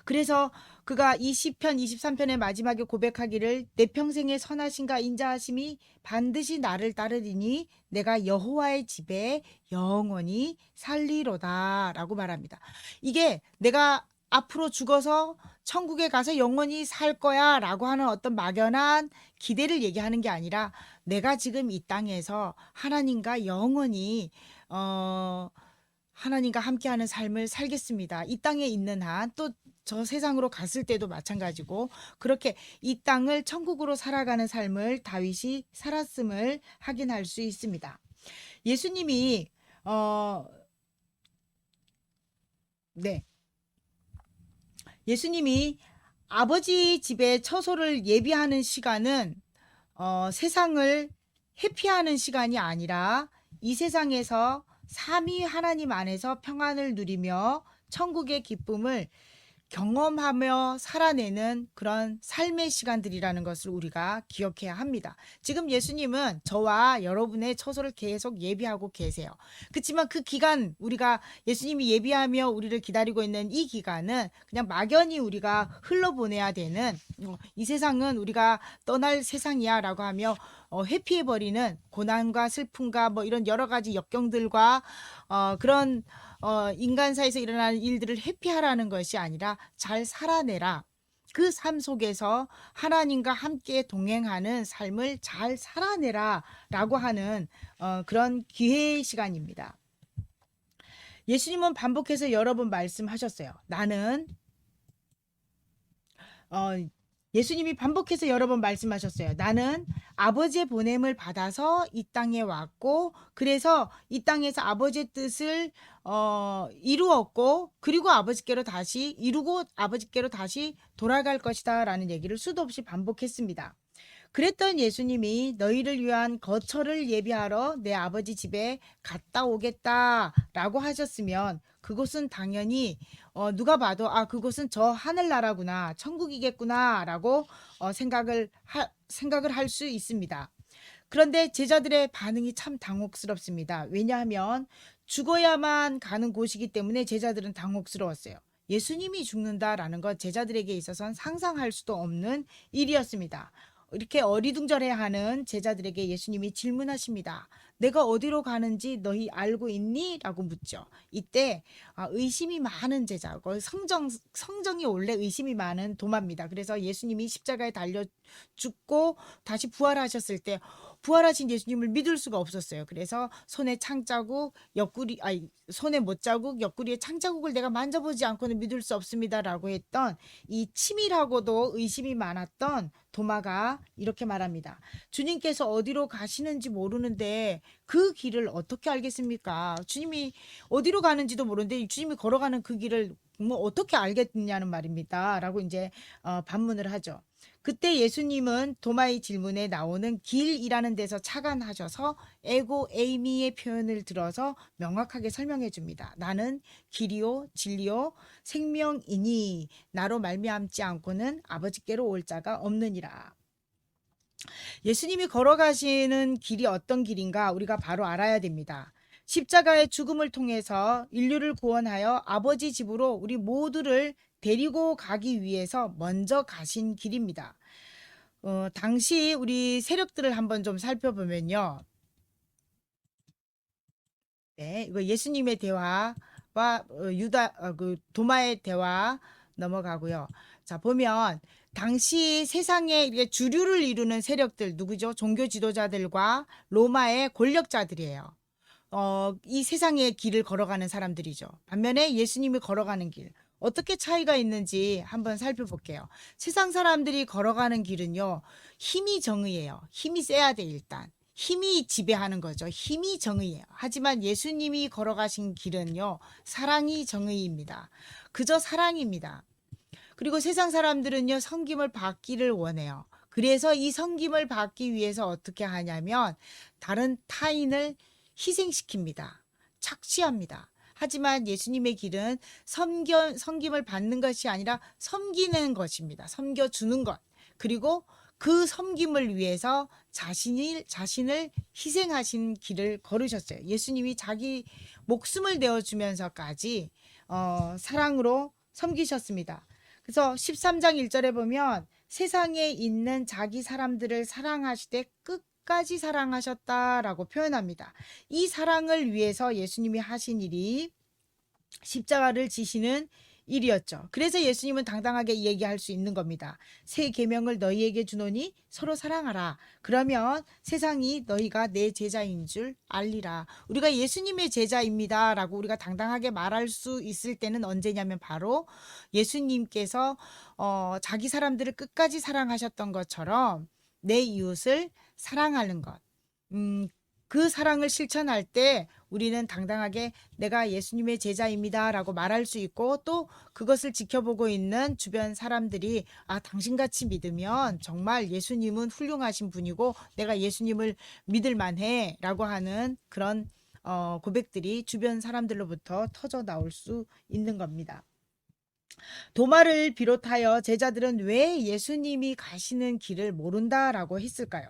B: 그래서 그가 이 시편 23편의 마지막에 고백하기를 내 평생의 선하심과 인자하심이 반드시 나를 따르리니 내가 여호와의 집에 영원히 살리로다 라고 말합니다. 이게 내가 앞으로 죽어서 천국에 가서 영원히 살 거야 라고 하는 어떤 막연한 기대를 얘기하는 게 아니라 내가 지금 이 땅에서 하나님과 영원히 하나님과 함께하는 삶을 살겠습니다. 이 땅에 있는 한 또 저 세상으로 갔을 때도 마찬가지고 그렇게 이 땅을 천국으로 살아가는 삶을 다윗이 살았음을 확인할 수 있습니다. 예수님이 예수님이 아버지 집에 처소를 예비하는 시간은 세상을 회피하는 시간이 아니라 이 세상에서 삼위 하나님 안에서 평안을 누리며 천국의 기쁨을 경험하며 살아내는 그런 삶의 시간들이라는 것을 우리가 기억해야 합니다. 지금 예수님은 저와 여러분의 처소를 계속 예비하고 계세요. 그렇지만 그 기간, 우리가 예수님이 예비하며 우리를 기다리고 있는 이 기간은 그냥 막연히 우리가 흘러보내야 되는, 이 세상은 우리가 떠날 세상이야 라고 하며 회피해버리는 고난과 슬픔과 뭐 이런 여러 가지 역경들과 그런 인간사에서 일어나는 일들을 회피하라는 것이 아니라 잘 살아내라. 그 삶 속에서 하나님과 함께 동행하는 삶을 잘 살아내라 라고 하는 그런 기회의 시간입니다. 예수님은 반복해서 여러 번 말씀하셨어요. 예수님이 반복해서 여러 번 말씀하셨어요. 나는 아버지의 보냄을 받아서 이 땅에 왔고, 그래서 이 땅에서 아버지의 뜻을 이루었고, 그리고 아버지께로 다시 이루고 아버지께로 다시 돌아갈 것이다 라는 얘기를 수도 없이 반복했습니다. 그랬던 예수님이 너희를 위한 거처를 예비하러 내 아버지 집에 갔다 오겠다 라고 하셨으면, 그곳은 당연히 누가 봐도 그곳은 저 하늘나라구나, 천국이겠구나 라고 생각을 할 수 있습니다. 그런데 제자들의 반응이 참 당혹스럽습니다. 왜냐하면 죽어야만 가는 곳이기 때문에 제자들은 당혹스러웠어요. 예수님이 죽는다라는 것 제자들에게 있어서는 상상할 수도 없는 일이었습니다. 이렇게 어리둥절해하는 제자들에게 예수님이 질문하십니다. 내가 어디로 가는지 너희 알고 있니? 라고 묻죠. 이때 의심이 많은 제자, 성정이 원래 의심이 많은 도마입니다. 그래서 예수님이 십자가에 달려 죽고 다시 부활하셨을 때 부활하신 예수님을 믿을 수가 없었어요. 그래서 손에 창자국, 손에 못자국, 옆구리에 창자국을 내가 만져보지 않고는 믿을 수 없습니다라고 했던 이 치밀하고도 의심이 많았던 도마가 이렇게 말합니다. 주님께서 어디로 가시는지 모르는데 그 길을 어떻게 알겠습니까? 주님이 어디로 가는지도 모르는데 주님이 걸어가는 그 길을 뭐 어떻게 알겠느냐는 말입니다. 라고 이제 반문을 하죠. 그때 예수님은 도마의 질문에 나오는 길이라는 데서 착안하셔서 에고 에이미의 표현을 들어서 명확하게 설명해 줍니다. 나는 길이요 진리요 생명이니 나로 말미암지 않고는 아버지께로 올 자가 없느니라. 예수님이 걸어가시는 길이 어떤 길인가 우리가 바로 알아야 됩니다. 십자가의 죽음을 통해서 인류를 구원하여 아버지 집으로 우리 모두를 데리고 가기 위해서 먼저 가신 길입니다. 당시 우리 세력들을 한번 좀 살펴보면요. 네, 이거 예수님의 대화와 그 도마의 대화 넘어가고요. 자, 보면 당시 세상에 이게 주류를 이루는 세력들 누구죠? 종교 지도자들과 로마의 권력자들이에요. 이 세상의 길을 걸어가는 사람들이죠. 반면에 예수님이 걸어가는 길, 어떻게 차이가 있는지 한번 살펴볼게요. 세상 사람들이 걸어가는 길은요, 힘이 정의예요. 힘이 세야 돼, 일단. 힘이 지배하는 거죠. 힘이 정의예요. 하지만 예수님이 걸어가신 길은요, 사랑이 정의입니다. 그저 사랑입니다. 그리고 세상 사람들은요, 섬김을 받기를 원해요. 그래서 이 섬김을 받기 위해서 어떻게 하냐면, 다른 타인을 희생시킵니다. 착취합니다. 하지만 예수님의 길은 섬김을 받는 것이 아니라 섬기는 것입니다. 섬겨주는 것. 그리고 그 섬김을 위해서 자신을 희생하신 길을 걸으셨어요. 예수님이 자기 목숨을 내어주면서까지 사랑으로 섬기셨습니다. 그래서 13장 1절에 보면 세상에 있는 자기 사람들을 사랑하시되 끝까지 사랑하셨다라고 표현합니다. 이 사랑을 위해서 예수님이 하신 일이 십자가를 지시는 일이었죠. 그래서 예수님은 당당하게 얘기할 수 있는 겁니다. 새 계명을 너희에게 주노니 서로 사랑하라. 그러면 세상이 너희가 내 제자인 줄 알리라. 우리가 예수님의 제자입니다 라고 우리가 당당하게 말할 수 있을 때는 언제냐면 바로 예수님께서 자기 사람들을 끝까지 사랑하셨던 것처럼 내 이웃을 사랑하는 것. 그 사랑을 실천할 때 우리는 당당하게 내가 예수님의 제자입니다라고 말할 수 있고, 또 그것을 지켜보고 있는 주변 사람들이 당신같이 믿으면 정말 예수님은 훌륭하신 분이고 내가 예수님을 믿을 만해라고 하는 그런 고백들이 주변 사람들로부터 터져 나올 수 있는 겁니다. 도마를 비롯하여 제자들은 왜 예수님이 가시는 길을 모른다라고 했을까요?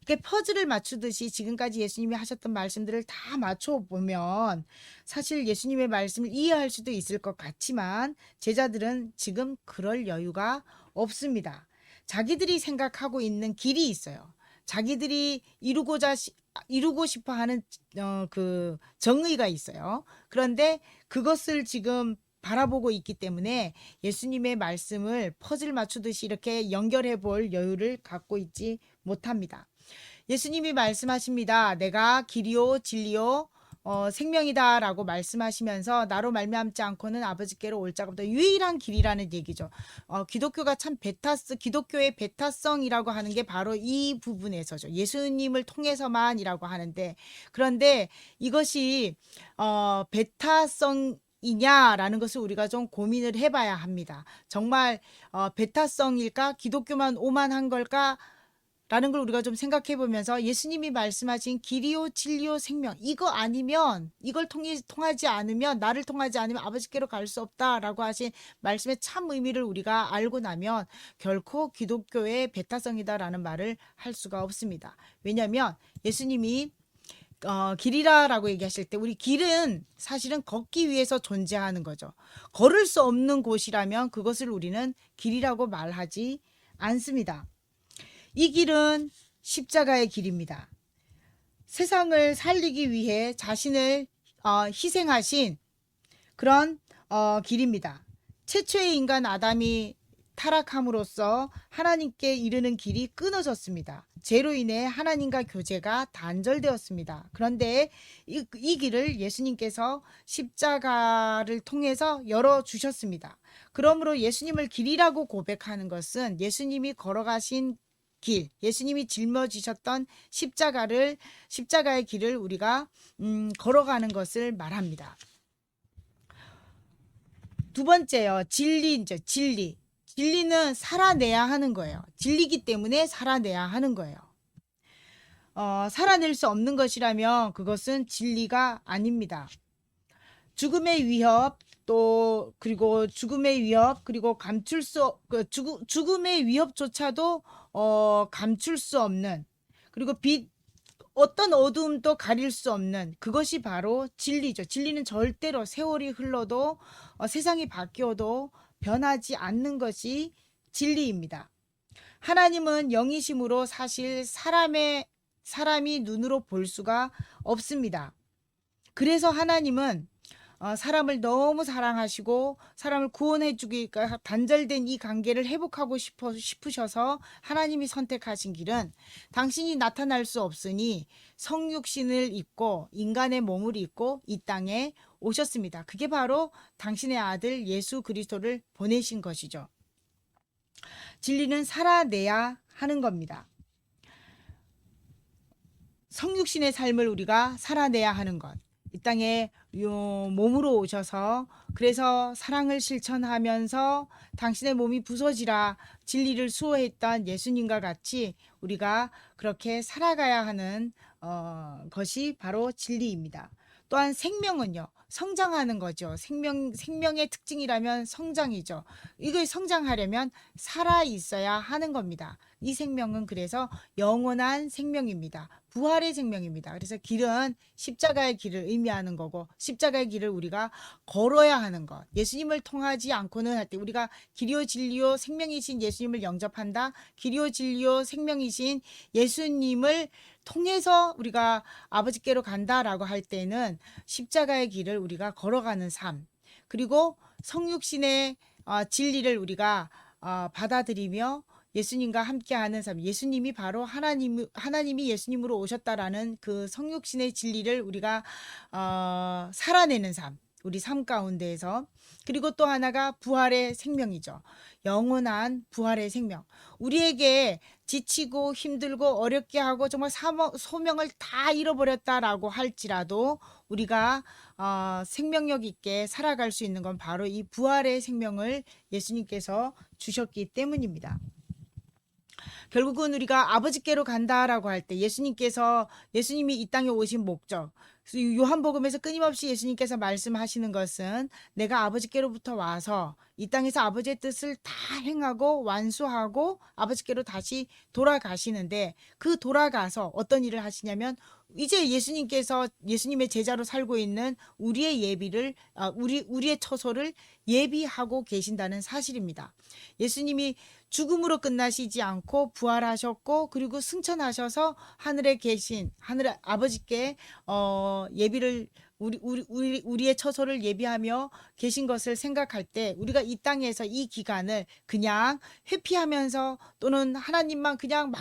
B: 이렇게 퍼즐을 맞추듯이 지금까지 예수님이 하셨던 말씀들을 다 맞춰보면 사실 예수님의 말씀을 이해할 수도 있을 것 같지만 제자들은 지금 그럴 여유가 없습니다. 자기들이 생각하고 있는 길이 있어요. 자기들이 이루고 싶어 하는 그 정의가 있어요. 그런데 그것을 지금 바라보고 있기 때문에 예수님의 말씀을 퍼즐 맞추듯이 이렇게 연결해 볼 여유를 갖고 있지 못합니다. 예수님이 말씀하십니다. 내가 길이요 진리요 생명이다 라고 말씀하시면서 나로 말미암지 않고는 아버지께로 올 자가 없다. 유일한 길이라는 얘기죠. 기독교가 참 기독교의 베타성이라고 하는 게 바로 이 부분에서죠. 예수님을 통해서만이라고 하는데, 그런데 이것이 베타성 이냐라는 것을 우리가 좀 고민을 해봐야 합니다. 정말 베타성일까? 기독교만 오만한 걸까? 라는 걸 우리가 좀 생각해 보면서 예수님이 말씀하신 길이요 진리요 생명, 이거 아니면, 이걸 통하지 않으면, 나를 통하지 않으면 아버지께로 갈 수 없다라고 하신 말씀의 참 의미를 우리가 알고 나면 결코 기독교의 베타성이다라는 말을 할 수가 없습니다. 왜냐하면 예수님이 길이라고 얘기하실 때 우리 길은 사실은 걷기 위해서 존재하는 거죠. 걸을 수 없는 곳이라면 그것을 우리는 길이라고 말하지 않습니다. 이 길은 십자가의 길입니다. 세상을 살리기 위해 자신을 희생하신 그런 길입니다. 최초의 인간 아담이 타락함으로써 하나님께 이르는 길이 끊어졌습니다. 죄로 인해 하나님과 교제가 단절되었습니다. 그런데 이 길을 예수님께서 십자가를 통해서 열어주셨습니다. 그러므로 예수님을 길이라고 고백하는 것은 예수님이 걸어가신 길, 예수님이 짊어지셨던 십자가의 길을 우리가 걸어가는 것을 말합니다. 두 번째요, 진리죠. 진리. 진리는 살아내야 하는 거예요. 진리기 때문에 살아내야 하는 거예요. 살아낼 수 없는 것이라면 그것은 진리가 아닙니다. 죽음의 위협, 그리고 죽음의 위협, 그리고 죽음의 위협조차도 감출 수 없는, 그리고 어떤 어두움도 가릴 수 없는 그것이 바로 진리죠. 진리는 절대로 세월이 흘러도 세상이 바뀌어도 변하지 않는 것이 진리입니다. 하나님은 영이심으로 사실 사람이 눈으로 볼 수가 없습니다. 그래서 하나님은 사람을 너무 사랑하시고 사람을 구원해 주기가 단절된 이 관계를 회복하고 싶으셔서 하나님이 선택하신 길은 당신이 나타날 수 없으니 성육신을 입고 인간의 몸을 입고 이 땅에 오셨습니다. 그게 바로 당신의 아들 예수 그리스도를 보내신 것이죠. 진리는 살아내야 하는 겁니다. 성육신의 삶을 우리가 살아내야 하는 것. 이 땅에 몸으로 오셔서 그래서 사랑을 실천하면서 당신의 몸이 부서지라 진리를 수호했던 예수님과 같이 우리가 그렇게 살아가야 하는 것이 바로 진리입니다. 또한 생명은요, 성장하는 거죠. 생명의 특징이라면 성장이죠. 이걸 성장하려면 살아 있어야 하는 겁니다. 이 생명은 그래서 영원한 생명입니다. 부활의 생명입니다. 그래서 길은 십자가의 길을 의미하는 거고, 십자가의 길을 우리가 걸어야 하는 것. 예수님을 통하지 않고는 할 때 우리가 길이요 진리요 생명이신 예수님을 영접한다. 길이요 진리요 생명이신 예수님을 통해서 우리가 아버지께로 간다라고 할 때는 십자가의 길을 우리가 걸어가는 삶, 그리고 성육신의 진리를 우리가 받아들이며 예수님과 함께하는 삶, 예수님이 바로 하나님이 예수님으로 오셨다라는 그 성육신의 진리를 우리가 살아내는 삶, 우리 삶 가운데에서. 그리고 또 하나가 부활의 생명이죠. 영원한 부활의 생명. 우리에게 지치고 힘들고 어렵게 하고 정말 소명을 다 잃어버렸다라고 할지라도 우리가 생명력 있게 살아갈 수 있는 건 바로 이 부활의 생명을 예수님께서 주셨기 때문입니다. 결국은 우리가 아버지께로 간다라고 할 때 예수님이 이 땅에 오신 목적, 요한복음에서 끊임없이 예수님께서 말씀하시는 것은 내가 아버지께로부터 와서 이 땅에서 아버지의 뜻을 다 행하고 완수하고 아버지께로 다시 돌아가시는데, 그 돌아가서 어떤 일을 하시냐면 이제 예수님의 제자로 살고 있는 우리의 우리의 처소를 예비하고 계신다는 사실입니다. 예수님이 죽음으로 끝나시지 않고 부활하셨고, 그리고 승천하셔서 하늘에 계신 하늘의 아버지께 예비를 우리의 처소를 예비하며 계신 것을 생각할 때, 우리가 이 땅에서 이 기간을 그냥 회피하면서 또는 하나님만 그냥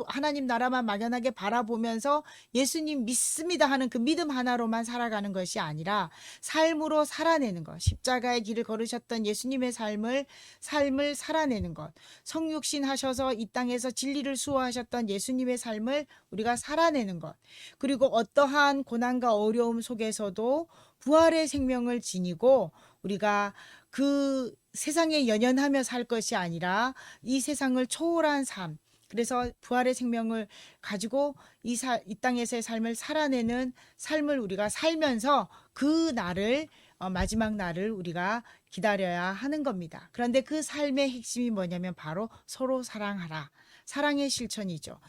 B: 하나님 나라만 막연하게 바라보면서 예수님 믿습니다 하는 그 믿음 하나로만 살아가는 것이 아니라 삶으로 살아내는 것, 십자가의 길을 걸으셨던 예수님의 삶을 살아내는 것, 성육신 하셔서 이 땅에서 진리를 수호하셨던 예수님의 삶을 우리가 살아내는 것, 그리고 어떠한 고난과 어려움 속에서도 부활의 생명을 지니고 우리가 그 세상에 연연하며 살 것이 아니라 이 세상을 초월한 삶, 그래서 부활의 생명을 가지고 이 땅에서의 삶을 살아내는 삶을 우리가 살면서 그 날을 마지막 날을 우리가 기다려야 하는 겁니다. 그런데 그 삶의 핵심이 뭐냐면 바로 서로 사랑하라. 사랑의 실천이죠.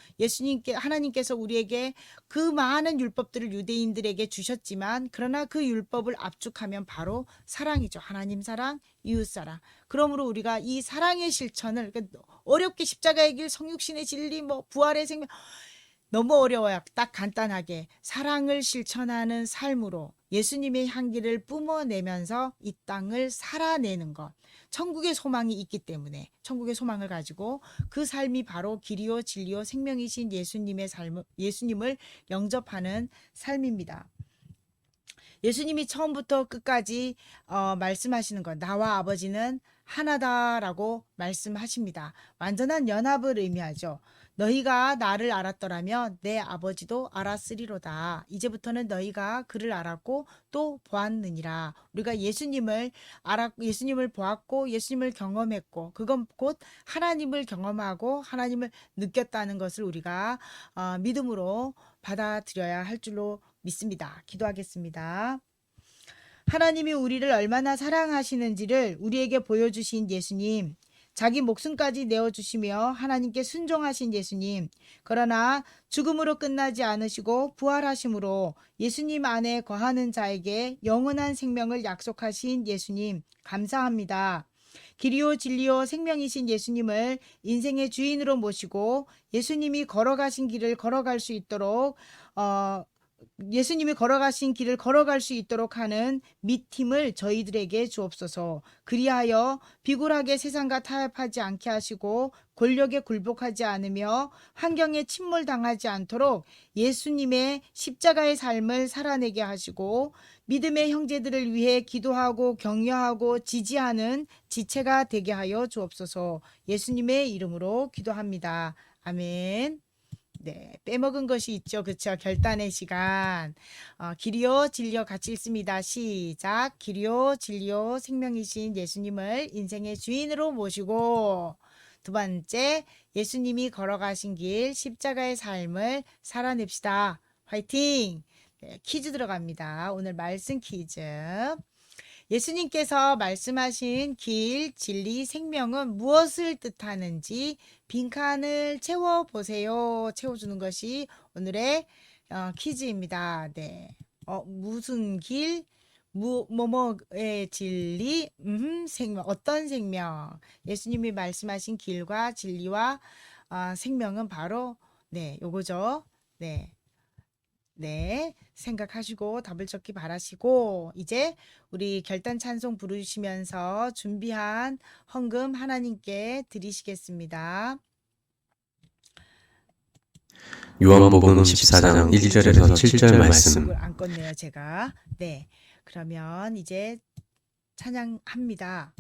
B: 하나님께서 우리에게 그 많은 율법들을 유대인들에게 주셨지만, 그러나 그 율법을 압축하면 바로 사랑이죠. 하나님 사랑, 이웃 사랑. 그러므로 우리가 이 사랑의 실천을, 그러니까 어렵게 십자가의 길, 성육신의 진리, 부활의 생명, 너무 어려워요. 딱 간단하게 사랑을 실천하는 삶으로 예수님의 향기를 뿜어내면서 이 땅을 살아내는 것. 천국의 소망이 있기 때문에 천국의 소망을 가지고 그 삶이 바로 길이요 진리요 생명이신 예수님을 영접하는 삶입니다. 예수님이 처음부터 끝까지 말씀하시는 것, 나와 아버지는 하나다라고 말씀하십니다. 완전한 연합을 의미하죠. 너희가 나를 알았더라면 내 아버지도 알았으리로다. 이제부터는 너희가 그를 알았고 또 보았느니라. 우리가 예수님을 보았고 예수님을 경험했고, 그건 곧 하나님을 경험하고 하나님을 느꼈다는 것을 우리가 믿음으로 받아들여야 할 줄로 믿습니다. 기도하겠습니다. 하나님이 우리를 얼마나 사랑하시는지를 우리에게 보여주신 예수님, 자기 목숨까지 내어주시며 하나님께 순종하신 예수님, 그러나 죽음으로 끝나지 않으시고 부활하심으로 예수님 안에 거하는 자에게 영원한 생명을 약속하신 예수님, 감사합니다. 길이요 진리요 생명이신 예수님을 인생의 주인으로 모시고 예수님이 걸어가신 길을 걸어갈 수 있도록 예수님이 걸어가신 길을 걸어갈 수 있도록 하는 믿음을 저희들에게 주옵소서. 그리하여 비굴하게 세상과 타협하지 않게 하시고 권력에 굴복하지 않으며 환경에 침몰당하지 않도록 예수님의 십자가의 삶을 살아내게 하시고, 믿음의 형제들을 위해 기도하고 격려하고 지지하는 지체가 되게 하여 주옵소서. 예수님의 이름으로 기도합니다. 아멘. 네, 빼먹은 것이 있죠. 그쵸? 결단의 시간. 길이요 진리요 같이 읽습니다. 시작. 길이요 진리요 생명이신 예수님을 인생의 주인으로 모시고, 두 번째, 예수님이 걸어가신 길 십자가의 삶을 살아냅시다. 화이팅! 네, 퀴즈 들어갑니다. 오늘 말씀 퀴즈. 예수님께서 말씀하신 길, 진리, 생명은 무엇을 뜻하는지 빈칸을 채워보세요. 채워주는 것이 오늘의 퀴즈입니다. 네. 무슨 길, 뭐뭐의 진리, 생명, 어떤 생명. 예수님이 말씀하신 길과 진리와 생명은 바로 요거죠. 네, 생각하시고 답을 적기 바라시고, 이제 우리 결단 찬송 부르시면서 준비한 헌금 하나님께 드리시겠습니다.
D: 요한복음 14장 1절에서 7절 말씀.
B: 안 껐네요, 제가. 네. 그러면 이제 찬양합니다.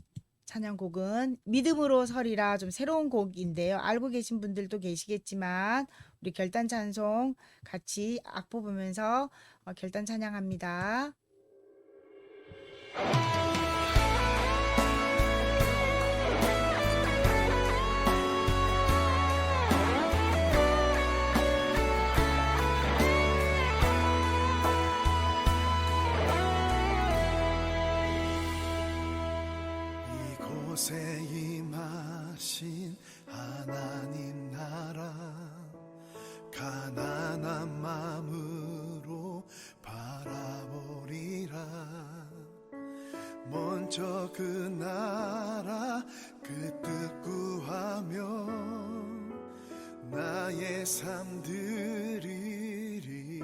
B: 찬양곡은 믿음으로 서리라, 좀 새로운 곡인데요. 알고 계신 분들도 계시겠지만 우리 결단 찬송 같이 악보 보면서 결단 찬양합니다.
E: 이곳에 임하신 하나님 나라 가난한 마음으로 바라보리라. 먼저 그 나라 그 뜻 구하며 나의 삶 드리리.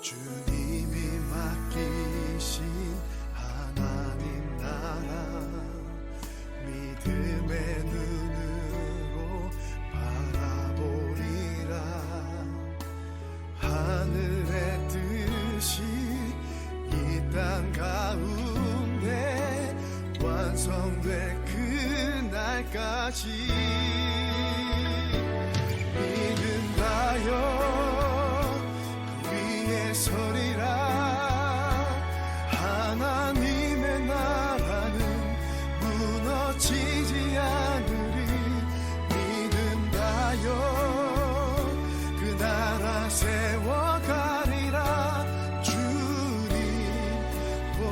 E: 주님이 맡기신 하나님 나라 믿음의 눈으로 바라보리라. 하늘의 뜻이 이 땅 가운데 완성될 그날까지 믿음하여 그 위에 서리라. 하나님의 나라는 무너지지 않으리. 믿음하여 그 나라 세워가리라. 주님 곧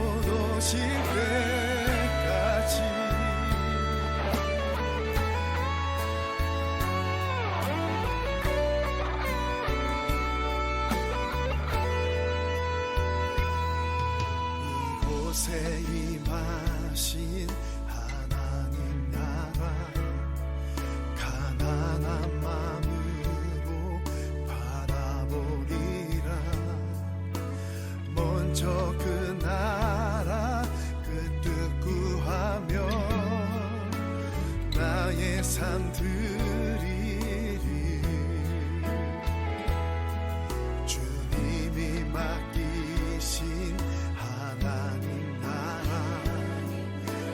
E: 오실 때까지. 이곳에 임하신 하나님 나라 가난한 마음으로 바라보리라. 먼저 그 나라 그 뜻 구하며 나의 삶 드리리. 주님이 맡기신 하나님 나라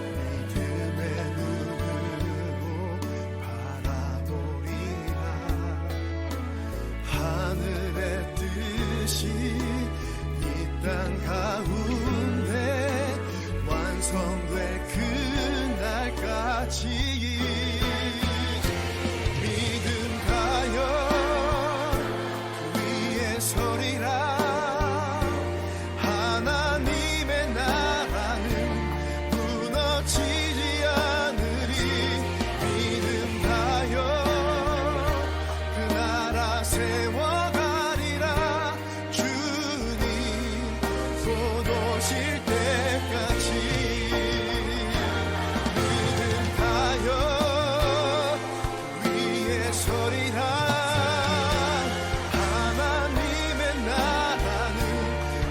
E: 믿음의 눈으로 바라보리라. 하늘의 뜻이 이 땅 가운데 완성될 그날까지 믿음 가여 그 위에 서리라. 하나님의 나라는 무너지지 않으리. 믿음 가여 그 나라 세워가리라. 주님 곧 오실 때까지 믿음 가여 그 위에 서리라. 하나님의 나라는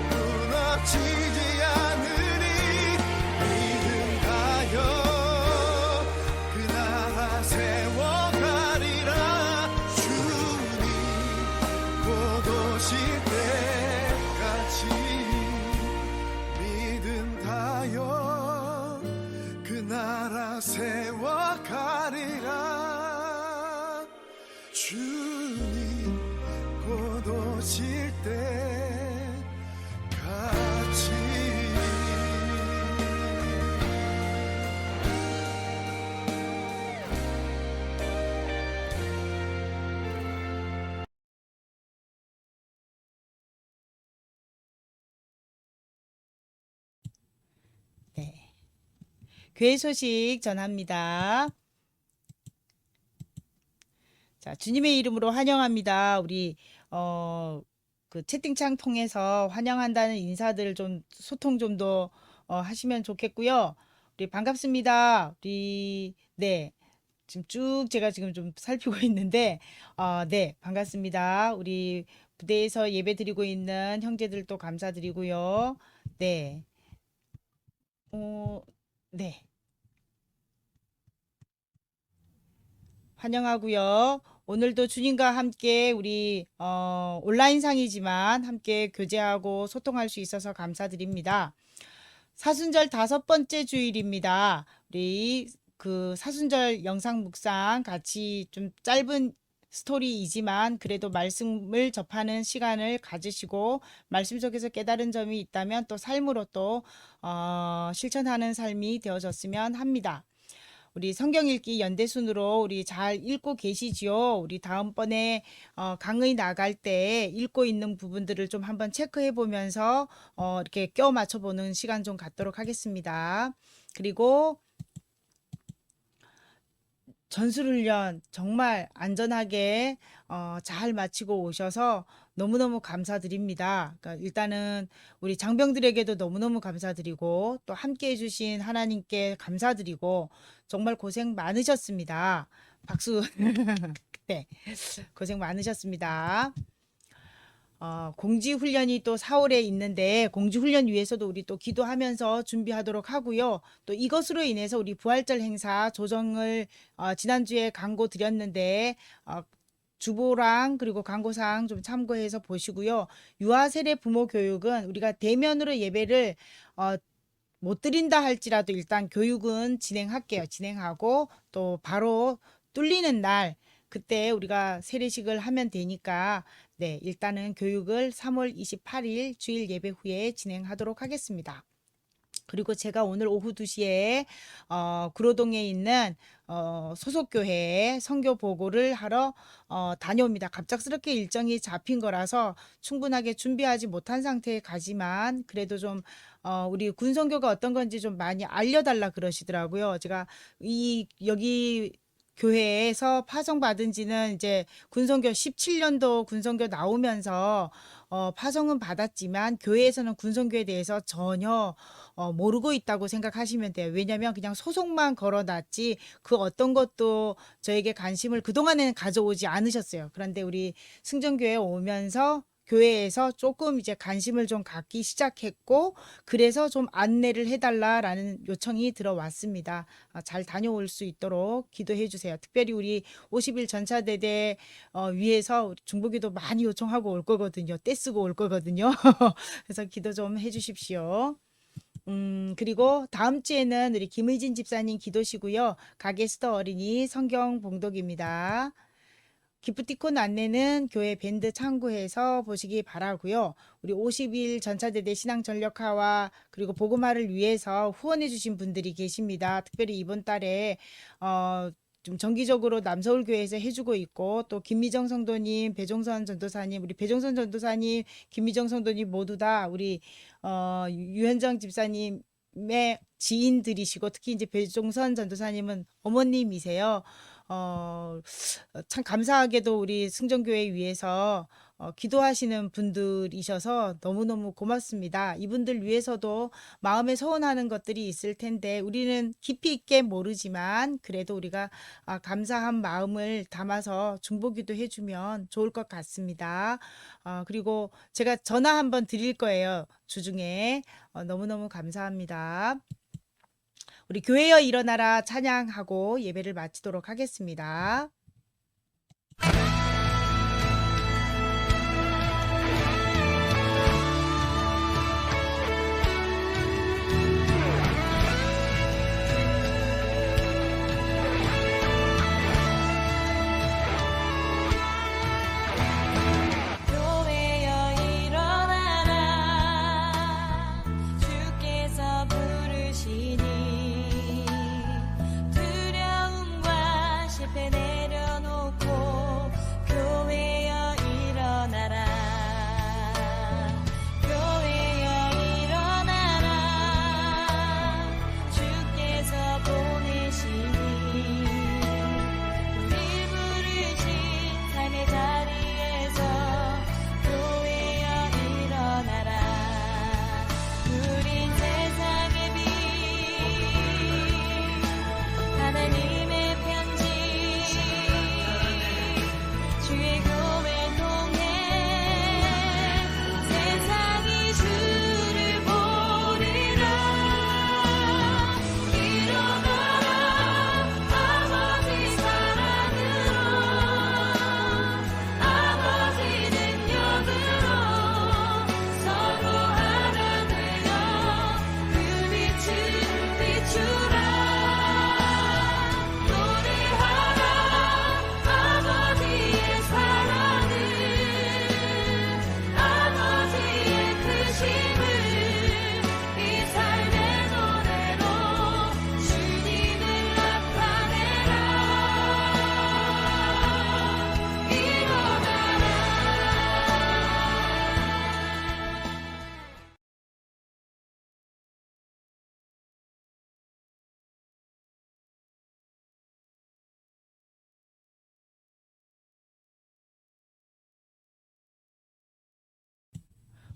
E: 무너지지 않으리. 믿음 가요 그 나라 세워가리라. 주님 곧 오실 때까지 믿음 가요 그 나라 세워가리라. 주님 곧 오실 때까지.
B: 네. 교회 소식 전합니다. 자, 주님의 이름으로 환영합니다. 우리 그 채팅창 통해서 환영한다는 인사들 좀 소통 좀 더 하시면 좋겠고요. 우리 반갑습니다. 우리 네. 지금 쭉 제가 지금 좀 살피고 있는데 네, 반갑습니다. 우리 부대에서 예배 드리고 있는 형제들도 감사드리고요. 네. 네. 환영하고요. 오늘도 주님과 함께 우리 온라인상이지만 함께 교제하고 소통할 수 있어서 감사드립니다. 사순절 5번째 주일입니다. 우리 그 사순절 영상 묵상 같이 좀 짧은 스토리이지만 그래도 말씀을 접하는 시간을 가지시고 말씀 속에서 깨달은 점이 있다면 또 삶으로 또 실천하는 삶이 되어졌으면 합니다. 우리 성경 읽기 연대순으로 우리 잘 읽고 계시지요? 우리 다음번에 강의 나갈 때 읽고 있는 부분들을 좀 한번 체크해 보면서 이렇게 껴 맞춰 보는 시간 좀 갖도록 하겠습니다. 그리고 전술훈련 정말 안전하게 잘 마치고 오셔서 너무너무 감사드립니다. 그러니까 일단은 우리 장병들에게도 너무너무 감사드리고 또 함께 해주신 하나님께 감사드리고 정말 고생 많으셨습니다. 박수. 네, 고생 많으셨습니다. 공지훈련이 또 4월에 있는데 공지훈련 위해서도 우리 또 기도하면서 준비하도록 하고요. 또 이것으로 인해서 우리 부활절 행사 조정을 지난주에 광고 드렸는데 주보랑 그리고 광고사항 좀 참고해서 보시고요. 유아 세례 부모 교육은 우리가 대면으로 예배를 못 드린다 할지라도 일단 교육은 진행할게요. 진행하고 또 바로 뚫리는 날 그때 우리가 세례식을 하면 되니까 네, 일단은 교육을 3월 28일 주일 예배 후에 진행하도록 하겠습니다. 그리고 제가 오늘 오후 2시에 구로동에 있는 소속교회에 선교 보고를 하러 다녀옵니다. 갑작스럽게 일정이 잡힌 거라서 충분하게 준비하지 못한 상태에 가지만 그래도 좀 우리 군선교가 어떤 건지 좀 많이 알려달라 그러시더라고요. 제가 여기 교회에서 파송받은 지는 이제 군선교 17년도 군선교 나오면서 파송은 받았지만 교회에서는 군선교에 대해서 전혀 모르고 있다고 생각하시면 돼요. 왜냐하면 그냥 소속만 걸어놨지 그 어떤 것도 저에게 관심을 그동안에는 가져오지 않으셨어요. 그런데 우리 승전교회에 오면서 교회에서 조금 이제 관심을 좀 갖기 시작했고 그래서 좀 안내를 해달라라는 요청이 들어왔습니다. 잘 다녀올 수 있도록 기도해 주세요. 특별히 우리 50일 전차대대 위해서 중보기도 많이 요청하고 올 거거든요. 떼쓰고 올 거거든요. 그래서 기도 좀 해 주십시오. 그리고 다음 주에는 우리 김의진 집사님 기도시고요. 가게스터 어린이 성경 봉독입니다. 기프티콘 안내는 교회 밴드 참고해서 보시기 바라고요. 우리 50일 전차대대 신앙전력화와 그리고 복음화를 위해서 후원해 주신 분들이 계십니다. 특별히 이번 달에 좀 정기적으로 남서울교회에서 해주고 있고 또 김미정 성도님, 배종선 전도사님, 우리 배종선 전도사님, 김미정 성도님 모두 다 우리 유현정 집사님의 지인들이시고 특히 이제 배종선 전도사님은 어머님이세요. 참 감사하게도 우리 승전교회 위해서 기도하시는 분들이셔서 너무너무 고맙습니다. 이분들 위해서도 마음에 서운하는 것들이 있을 텐데 우리는 깊이 있게 모르지만 그래도 우리가 감사한 마음을 담아서 중보기도 해주면 좋을 것 같습니다. 그리고 제가 전화 한번 드릴 거예요. 주중에 너무너무 감사합니다. 우리 교회여 일어나라 찬양하고 예배를 마치도록 하겠습니다.
F: 교회여 일어나라 주께서 부르시니 두려움과 실패 내려놓고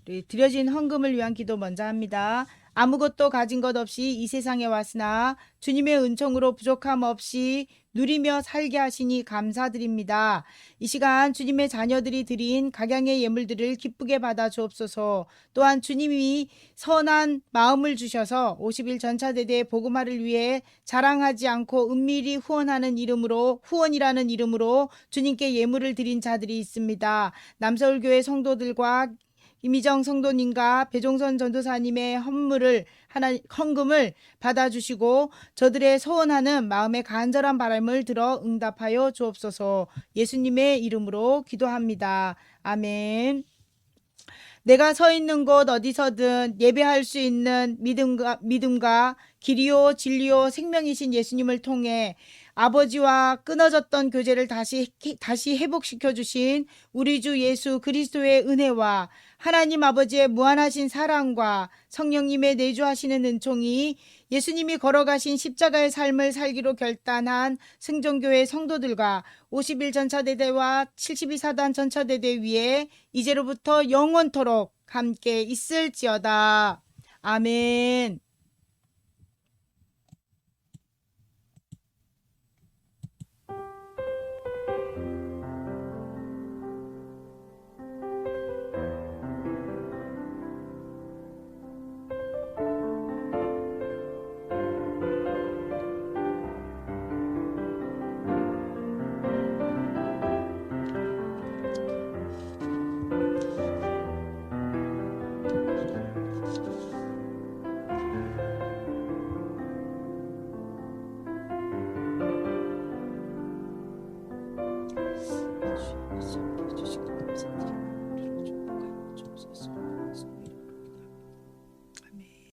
B: 우리 드려진 헌금을 위한 기도 먼저 합니다. 아무것도 가진 것 없이 이 세상에 왔으나 주님의 은총으로 부족함 없이 누리며 살게 하시니 감사드립니다. 이 시간 주님의 자녀들이 드린 각양의 예물들을 기쁘게 받아 주옵소서. 또한 주님이 선한 마음을 주셔서 50일 전차대대 복음화를 위해 자랑하지 않고 은밀히 후원이라는 이름으로 주님께 예물을 드린 자들이 있습니다. 남서울교회 성도들과 이미정 성도님과 배종선 전도사님의 헌금을 받아주시고 저들의 소원하는 마음의 간절한 바람을 들어 응답하여 주옵소서. 예수님의 이름으로 기도합니다. 아멘. 내가 서 있는 곳 어디서든 예배할 수 있는 믿음과 길이요 진리요 생명이신 예수님을 통해 아버지와 끊어졌던 교제를 다시 회복시켜 주신 우리 주 예수 그리스도의 은혜와 하나님 아버지의 무한하신 사랑과 성령님의 내주하시는 은총이 예수님이 걸어가신 십자가의 삶을 살기로 결단한 승종교회 성도들과 50일 전차대대와 72사단 전차대대 위에 이제로부터 영원토록 함께 있을지어다. 아멘. 주시기 감사합니다.